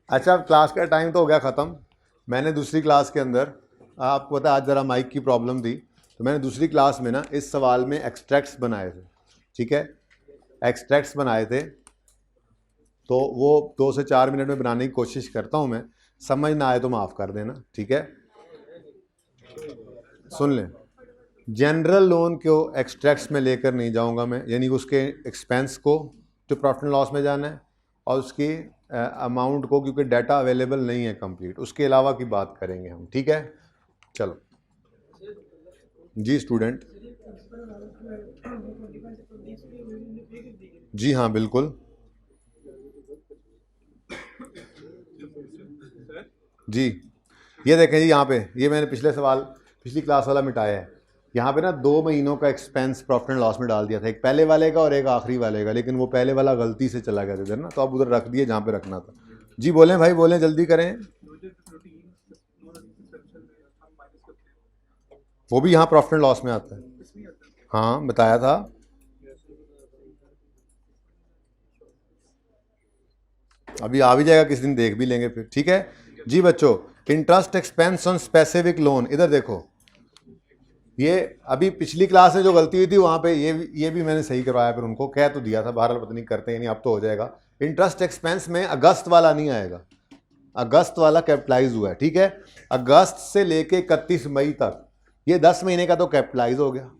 अच्छा, अब क्लास का टाइम तो हो गया ख़त्म। मैंने दूसरी क्लास के अंदर, आपको पता है आज ज़रा माइक की प्रॉब्लम थी, तो मैंने दूसरी क्लास में ना इस सवाल में एक्सट्रैक्ट्स बनाए थे। ठीक है, एक्सट्रैक्ट्स बनाए थे, तो वो 2 से 4 मिनट में बनाने की कोशिश करता हूँ मैं। समझ ना आए तो माफ़ कर देना। ठीक है, सुन लें। जनरल लोन को एक्सट्रैक्ट्स में लेकर नहीं जाऊंगा मैं, यानी उसके एक्सपेंस को जो प्रॉफिट एंड लॉस में जाना है, और उसकी अमाउंट को, क्योंकि डाटा अवेलेबल नहीं है कंप्लीट, उसके अलावा की बात करेंगे हम। ठीक है, चलो जी स्टूडेंट। जी हाँ बिल्कुल जी। ये देखें जी, यहाँ पे ये मैंने पिछली क्लास वाला मिटाया है। यहाँ पे ना 2 महीनों का एक्सपेंस प्रॉफिट एंड लॉस में डाल दिया था, एक पहले वाले का और एक आखिरी वाले का, लेकिन वो पहले वाला गलती से चला गया था इधर ना, तो अब उधर रख दिए जहाँ पे रखना था। जी बोलें भाई, बोलें, जल्दी करें। वो भी यहाँ प्रॉफिट एंड लॉस में आता है। हाँ बताया था। अभी आ भी जाएगा, किसी दिन देख भी लेंगे फिर। ठीक है जी बच्चों, interest expense on specific loan. इधर देखो, ये अभी पिछली क्लास में जो गलती हुई थी वहाँ पे ये भी मैंने सही करवाया, फिर उनको कह तो दिया था, बहरहाल पता नहीं करते हैं नहीं, अब तो हो जाएगा। इंटरेस्ट एक्सपेंस में अगस्त वाला नहीं आएगा, अगस्त वाला कैपिटलाइज हुआ है। ठीक है, अगस्त से लेके 31 मई तक ये 10 महीने का तो कैपिटलाइज हो गया।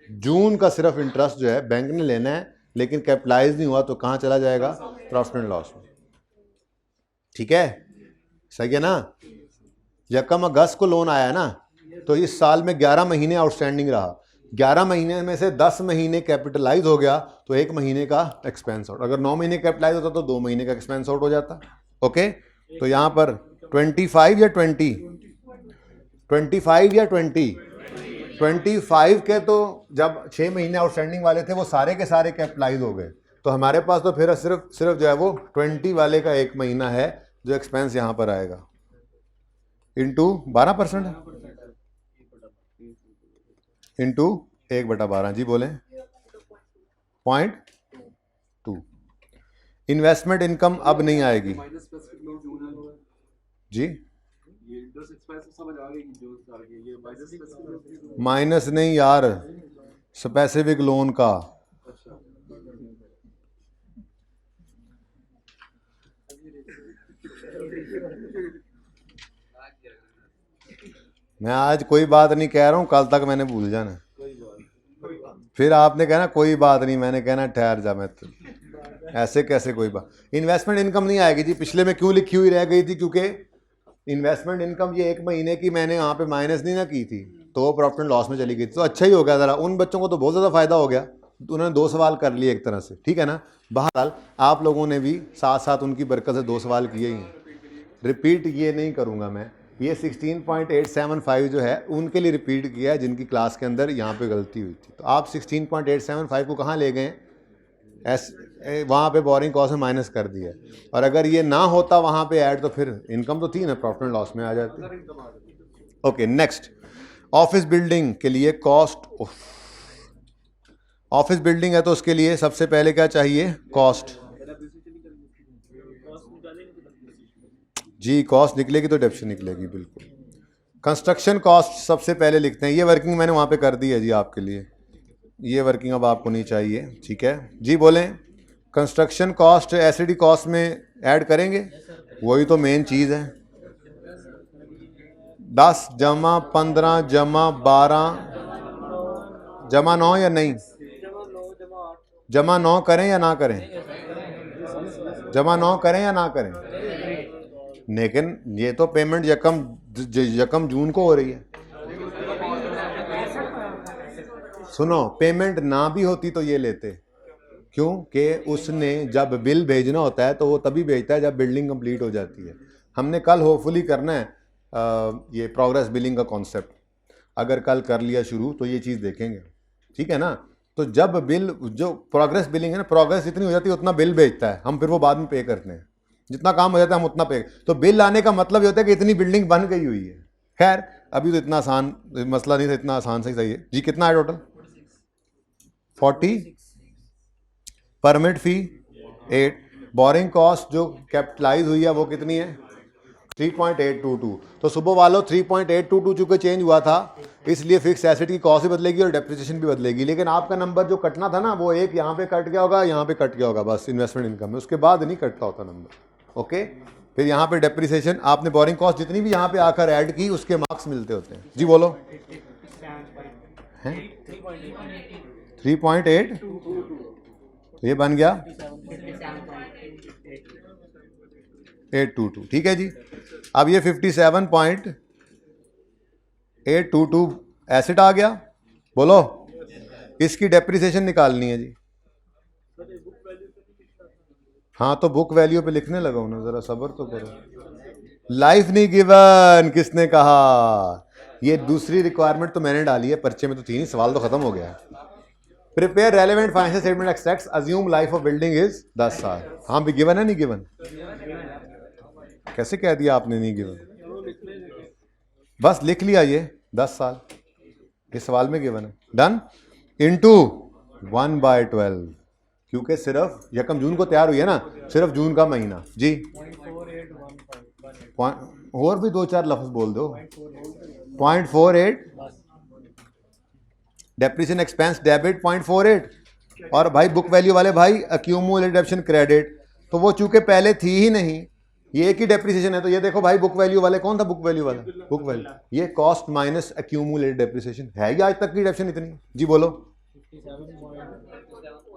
जून का सिर्फ इंटरेस्ट जो है बैंक ने लेना है, लेकिन कैपिटलाइज नहीं हुआ, तो कहाँ चला जाएगा, प्रॉफिट एंड लॉस में। ठीक है, सही है ना। यकम अगस्त को लोन आया ना, तो इस साल में 11 महीने आउटस्टैंडिंग रहा, 11 महीने में से 10 महीने कैपिटलाइज हो गया, तो 1 महीने का एक्सपेंस आउट। अगर 9 महीने कैपिटलाइज होता तो 2 महीने का एक्सपेंस आउट हो जाता। ओके, तो यहाँ पर 25 या 20, 25 या 20, 25 के तो जब 6 महीने आउटस्टैंडिंग वाले थे वो सारे के सारे कैपिटलाइज हो गए, तो हमारे पास तो फिर सिर्फ जो है वो 20 वाले का 1 महीना है जो एक्सपेंस यहाँ पर आएगा, इंटू 12% है, इंटू 1/12। जी बोलें। 0.2। इन्वेस्टमेंट इनकम अब नहीं आएगी जी, माइनस नहीं यार, स्पेसिफिक लोन का। मैं आज कोई बात नहीं कह रहा हूँ, कल तक मैंने भूल जाना। फिर आपने कहना कोई बात नहीं, मैंने कहना ठहर जा। मैं तो ऐसे कैसे कोई बात। इन्वेस्टमेंट इनकम नहीं आएगी जी। पिछले में क्यों लिखी हुई रह गई थी? क्योंकि इन्वेस्टमेंट इनकम ये 1 महीने की मैंने यहाँ पे माइनस नहीं ना की थी, तो वो प्रॉफिट एंड लॉस में चली गई थी। तो अच्छा ही हो गया ज़रा, उन बच्चों को तो बहुत ज़्यादा फायदा हो गया, उन्होंने 2 सवाल कर लिए एक तरह से, ठीक है ना। बहरहाल आप लोगों ने भी साथ साथ उनकी बरकत से 2 सवाल किए ही हैं। रिपीट ये नहीं करूँगा मैं, ये 16.875 जो है उनके लिए रिपीट किया है जिनकी क्लास के अंदर यहाँ पे गलती हुई थी। तो आप 16.875 को कहाँ ले गए? वहाँ पे बोरिंग कॉस्ट में माइनस कर दिया। और अगर ये ना होता वहाँ पे ऐड, तो फिर इनकम तो थी ना, प्रॉफिट एंड लॉस में आ जाती। ओके, नेक्स्ट, ऑफिस बिल्डिंग के लिए कॉस्ट। ऑफिस बिल्डिंग है तो उसके लिए सबसे पहले क्या चाहिए? कॉस्ट। जी, कॉस्ट निकलेगी तो डेप्शन निकलेगी, बिल्कुल। कंस्ट्रक्शन कॉस्ट सबसे पहले लिखते हैं। ये वर्किंग मैंने वहाँ पे कर दी है जी आपके लिए, ये वर्किंग अब आपको नहीं चाहिए, ठीक है जी। बोलें, कंस्ट्रक्शन कॉस्ट एसडी कॉस्ट में ऐड करेंगे, वही तो मेन चीज़ है। 10 जमा 15 जमा 12 जमा 9 या नहीं? जमा 9 करें या ना करें? जमा 9 करें या ना करें? लेकिन ये तो पेमेंट यकम जून को हो रही है। सुनो, पेमेंट ना भी होती तो ये लेते, क्यों कि उसने जब बिल भेजना होता है तो वो तभी भेजता है जब बिल्डिंग कंप्लीट हो जाती है। हमने कल होपफुली करना है ये प्रोग्रेस बिलिंग का कॉन्सेप्ट। अगर कल कर लिया शुरू तो ये चीज़ देखेंगे, ठीक है ना। तो जब बिल, जो प्रोग्रेस बिलिंग है ना, प्रोग्रेस जितनी हो जाती है उतना बिल भेजता है, हम फिर वो बाद में पे करते हैं। जितना काम हो जाता है हम उतना पे। तो बिल आने का मतलब ये होता है कि इतनी बिल्डिंग बन गई हुई है। खैर अभी तो इतना आसान मसला नहीं था, इतना आसान से सही है जी। कितना है टोटल? 40। परमिट फी 8। बोरिंग कॉस्ट जो कैपिटलाइज हुई है वो कितनी है? 3.822। तो सुबह वालों 3.822 चूंकि चेंज हुआ था, इसलिए फिक्स एसेट की कॉस्ट भी बदलेगी और डेप्रिसिएशन भी बदलेगी। लेकिन आपका नंबर जो कटना था ना, वो एक यहाँ पे कट गया होगा, यहाँ पे कट गया होगा, बस इन्वेस्टमेंट इनकम में, उसके बाद नहीं कटता होता नंबर। ओके, फिर यहाँ पे डेप्रिसिएशन, आपने बोरिंग कॉस्ट जितनी भी यहाँ पे आकर ऐड की उसके मार्क्स मिलते होते हैं जी। बोलो हैं 3.8, तो ये बन गया 822, ठीक है जी। अब ये 57.822 एसेट आ गया। बोलो, इसकी डेप्रिसिएशन निकालनी है जी। हाँ तो बुक वैल्यू पे लिखने लगा हूं ना, जरा सब्र तो करो। लाइफ नहीं गिवन किसने कहा? ये दूसरी रिक्वायरमेंट तो मैंने डाली है, पर्चे में तो थी नहीं, सवाल तो खत्म हो गया है। Prepare relevant financial statement extracts, assume life of building is 10 साल। हाँ भी गिवन है, नहीं गिवन? कैसे कह दिया आपने नहीं गिवन? बस लिख लिया ये 10 साल, इस सवाल में गिवन है। डन। इनटू 1/12, क्योंकि सिर्फ यकम जून को तैयार हुई है ना, सिर्फ जून का महीना जी। और भी 2-4 लफ्ज बोल दो। 0.48 डेप्रिसिएशन एक्सपेंस डेबिट 0.48। और भाई बुक वैल्यू वाले भाई अक्यूमुलेटेड डेप्रिसिएशन क्रेडिट, तो वो चूंकि पहले थी ही नहीं, ये एक ही डेप्रिसिएशन है। तो ये देखो भाई, बुक वैल्यू वाले कौन था? बुक वैल्यू वाला, बुक वैल्यू, ये कॉस्ट माइनस अक्यूमुलेटेड डेप्रिसिएशन है। ये आज तक की डेप्रिसिएशन इतनी जी। बोलो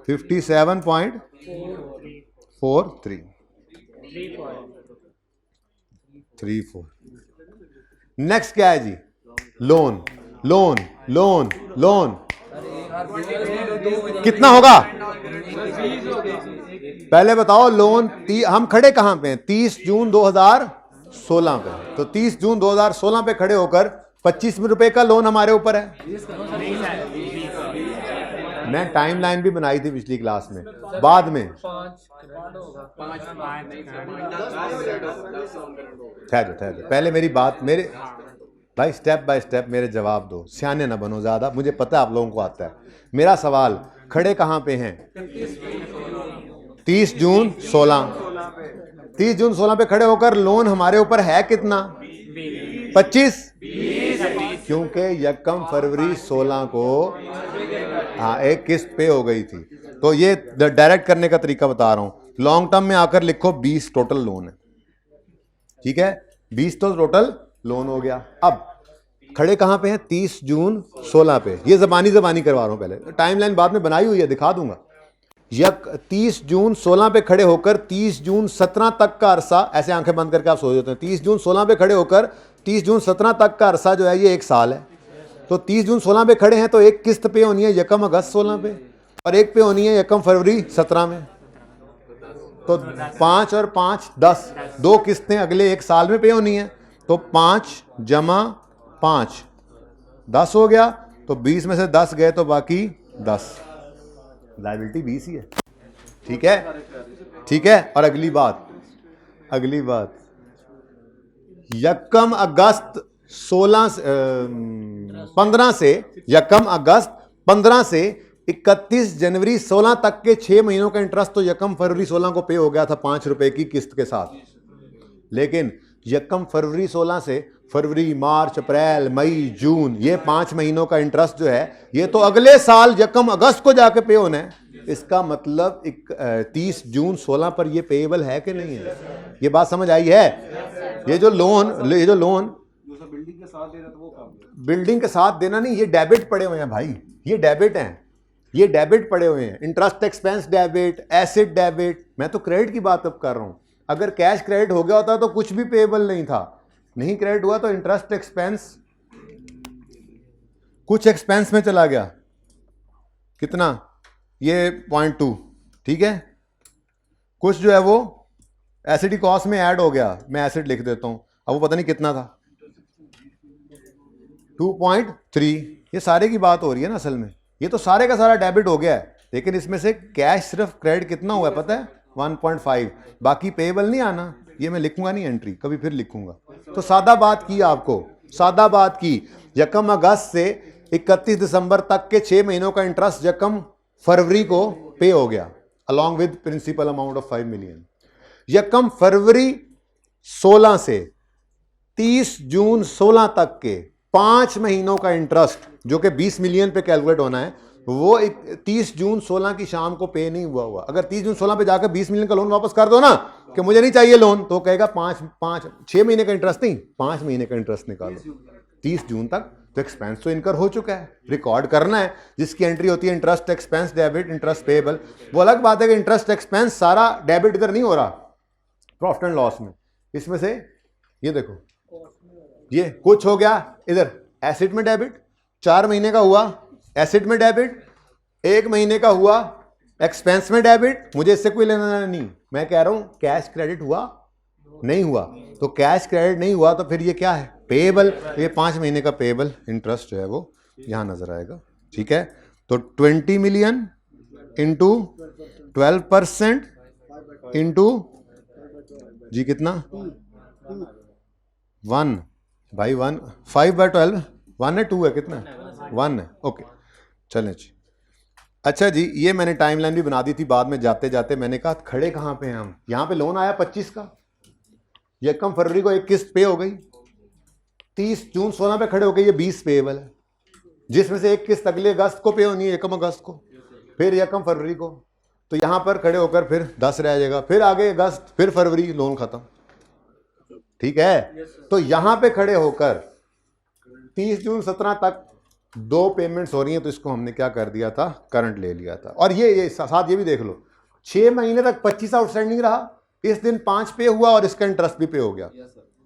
57.4334। नेक्स्ट क्या है जी? लोन। लोन लोन लोन कितना होगा? पहले बताओ लोन। हम खड़े कहां पे हैं? 30 जून 2016 पे। तो 30 जून 2016 पे खड़े होकर 25 रुपए का लोन हमारे ऊपर है। मैं टाइमलाइन भी बनाई थी पिछली क्लास में, बाद में। ठहरो, पहले मेरी बात, मेरे भाई स्टेप बाय स्टेप मेरे जवाब दो, सियाने ना बनो ज्यादा, मुझे पता है आप लोगों को आता है। मेरा सवाल, खड़े कहां पे हैं? 30 जून 16 पे खड़े होकर लोन हमारे ऊपर है कितना? 25, क्योंकि यकम फरवरी 16 को हाँ एक किस्त पे हो गई थी। तो ये डायरेक्ट करने का तरीका बता रहा हूं। लॉन्ग टर्म में आकर लिखो 20 टोटल लोन है, ठीक है, 20 तो टोटल लोन हो गया। अब खड़े कहां पे हैं? 30 जून 16 पे। ये जबानी करवा रहा हूं, पहले टाइमलाइन बाद में बनाई हुई है, दिखा दूंगा। 30 जून 16 पे खड़े होकर 30 जून 17 तक का अरसा, ऐसे आंखें बंद करके आप सो जाते हैं, 30 जून 16 पे खड़े होकर 30 जून 17 तक का अरसा जो है ये एक साल है। तो 30 जून 16 पे खड़े हैं तो एक किस्त पे होनी है यकम अगस्त 16 पे, और एक पे होनी है यकम फरवरी 17 में। तो 5 और 5 10, दो किस्तें अगले एक साल में पे होनी है। तो 5 जमा 5 10 हो गया। तो 20 में से 10 गए तो बाकी 10, लायबिलिटी 20 ही है, ठीक है, ठीक है। और अगली बात यकम अगस्त 15 से यकम अगस्त 15 से 31 जनवरी 16 तक के 6 महीनों का इंटरेस्ट तो यकम फरवरी 16 को पे हो गया था 5 रुपए की किस्त के साथ। लेकिन यकम फरवरी 16 से फरवरी, मार्च, अप्रैल, मई, जून, ये 5 महीनों का इंटरेस्ट जो है ये तो अगले साल यकम अगस्त को जाके पे होना है। इसका मतलब 30 जून 16 पर ये पेएबल है कि नहीं है? ये बात समझ आई है? ये जो लोन बिल्डिंग के साथ देना, तो वो काम बिल्डिंग के साथ देना नहीं, ये डेबिट पड़े हुए हैं भाई, ये डेबिट हैं, ये डेबिट पड़े हुए हैं। Interest expense debit, asset debit. मैं तो क्रेडिट की बात अब कर रहा हूं। अगर कैश क्रेडिट हो गया होता तो कुछ भी पेएबल नहीं था, नहीं क्रेडिट हुआ तो इंटरेस्ट एक्सपेंस कुछ एक्सपेंस में चला गया, कितना? ये 0.2, ठीक है। कुछ जो है वो एसिड कॉस्ट में ऐड हो गया, मैं एसिड लिख देता हूं, अब वो पता नहीं कितना था, 2.3। ये सारे की बात हो रही है ना असल में, ये तो सारे का सारा डेबिट हो गया है। लेकिन इसमें से कैश सिर्फ क्रेडिट कितना हुआ है पता है? 1.5, बाकी पेएबल नहीं आना। ये मैं लिखूंगा नहीं एंट्री, कभी फिर लिखूंगा। तो सादा बात की आपको, सादा बात की, यकम अगस्त से 31 दिसंबर तक के 6 महीनों का इंटरेस्ट यकम फरवरी को पे हो गया, along with principal amount of 5 million. यकम फरवरी 16 से 30 जून 16 तक के 5 महीनों का इंटरेस्ट जो कि 20 मिलियन पे कैलकुलेट होना है, वो 30 जून 16 की शाम को पे नहीं हुआ। अगर 30 जून 16 पे जाकर 20 मिलियन का लोन वापस कर दो ना कि मुझे नहीं चाहिए लोन, तो कहेगा 6 महीने का इंटरेस्ट नहीं, 5 महीने का इंटरेस्ट निकालो 30 जून तक। तो एक्सपेंस तो इनकर हो चुका है, रिकॉर्ड करना है, जिसकी एंट्री होती है interest expense debit interest payable. वो अलग बात है कि इंटरेस्ट एक्सपेंस सारा डेबिट इधर नहीं हो रहा प्रॉफिट एंड लॉस में, इसमें से ये देखो ये कुछ हो गया इधर एसेट में डेबिट, 4 महीने का हुआ एसेट में डेबिट, 1 महीने का हुआ एक्सपेंस में डेबिट। मुझे इससे कोई लेना देना नहीं, मैं कह रहा हूं कैश क्रेडिट हुआ नहीं हुआ। तो कैश क्रेडिट नहीं हुआ तो फिर ये क्या है? पेएबल। ये 5 महीने का पेएबल इंटरेस्ट जो है वो यहां नजर आएगा, ठीक है। तो 20 मिलियन इंटू 12% इंटू जी कितना? 1 भाई 1, 5/12 1 है 2 है, कितना? 1 है, ओके चलें जी। अच्छा जी, ये मैंने टाइमलाइन भी बना दी थी, बाद में जाते जाते मैंने कहा खड़े कहां पे हैं हम। यहां पे लोन आया 25 का, यकम फरवरी को एक किस्त पे हो गई, 30 जून 16 पे खड़े हो गए, ये 20 पेएबल है, जिसमें से एक किस्त अगले अगस्त को पे होनी है, यकम अगस्त को, फिर यकम फरवरी को। तो यहां पर खड़े होकर फिर 10 रह जाएगा, फिर आगे अगस्त, फिर फरवरी, लोन खत्म, ठीक है। तो यहां पे खड़े होकर 30 जून 17 तक 2 पेमेंट्स हो रही हैं, तो इसको हमने क्या कर दिया था? करंट ले लिया था। और ये साथ ये भी देख लो, 6 महीने तक 25 आउटस्टैंडिंग रहा, इस दिन 5 पे हुआ और इसका इंटरेस्ट भी पे हो गया।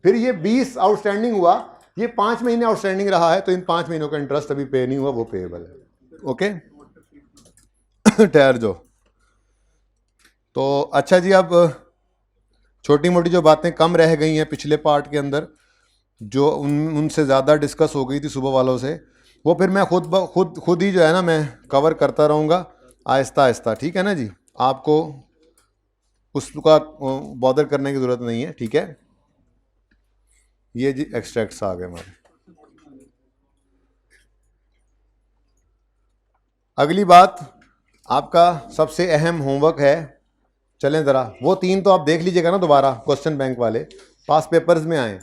फिर ये 20 आउटस्टैंडिंग हुआ, ये 5 महीने आउटस्टैंडिंग रहा है, तो इन 5 महीनों का इंटरेस्ट अभी पे नहीं हुआ, वो पेएबल है, ओके। ठहर जो। तो अच्छा जी, अब छोटी मोटी जो बातें कम रह गई हैं पिछले पार्ट के अंदर, जो उनसे ज़्यादा डिस्कस हो गई थी सुबह वालों से, वो फिर मैं खुद ही जो है ना मैं कवर करता रहूँगा आहिस्ता आहिस्ता, ठीक है ना जी। आपको उसका बॉदर करने की ज़रूरत नहीं है, ठीक है। ये जी एक्सट्रैक्ट्स आ गए हमारे। अगली बात आपका सबसे अहम होमवर्क है, चलें ज़रा वो 3 तो आप देख लीजिएगा ना दोबारा, क्वेश्चन बैंक वाले पास पेपर्स में आए।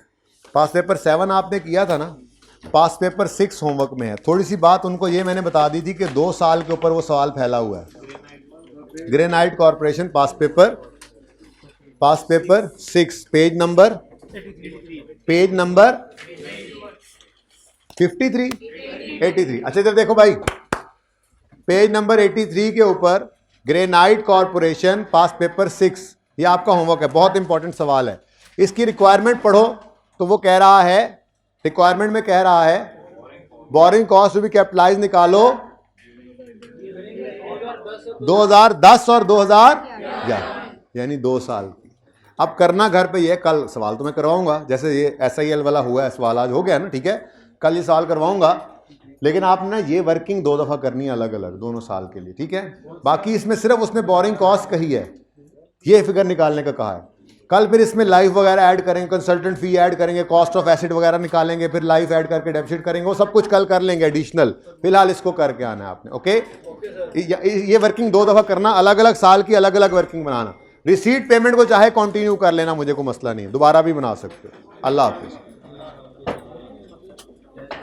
पास पेपर 7 आपने किया था ना, पास पेपर 6 होमवर्क में है। थोड़ी सी बात उनको ये मैंने बता दी थी कि 2 साल के ऊपर वो सवाल फैला हुआ है। ग्रेनाइट कॉरपोरेशन पास पेपर 6, पेज नंबर 83। अच्छा इधर देखो भाई, पेज नंबर 83 के ऊपर ग्रेनाइट कॉरपोरेशन पास पेपर 6, ये आपका होमवर्क है, बहुत इंपॉर्टेंट सवाल है। इसकी रिक्वायरमेंट पढ़ो तो वो कह रहा है, रिक्वायरमेंट में कह रहा है borrowing cost to be capitalize निकालो 2010 और 2011, यानी 2 साल की। अब करना घर पे ये, कल सवाल तो मैं करवाऊंगा, जैसे ये SIL वाला हुआ है सवाल, आज हो गया ना, ठीक है, कल ये सवाल करवाऊंगा, लेकिन आपने ना ये वर्किंग 2 दफ़ा करनी है अलग अलग, दोनों साल के लिए, ठीक है। बाकी इसमें सिर्फ उसने बोरिंग कॉस्ट कही है, ये फिगर निकालने का कहा है। कल फिर इसमें लाइफ वगैरह ऐड करेंगे, कंसल्टेंट फी ऐड करेंगे, कॉस्ट ऑफ एसिड वगैरह निकालेंगे, फिर लाइफ ऐड करके डेफिसिट करेंगे, वो सब कुछ कल कर लेंगे एडिशनल। फिलहाल इसको करके आना है आपने, ओके। ये वर्किंग 2 दफ़ा करना, अलग अलग साल की अलग अलग वर्किंग बनाना। रिसीट पेमेंट को चाहे कंटिन्यू कर लेना, मुझे कोई मसला नहीं है, दोबारा भी बना सकते हो। अल्लाह हाफिज़।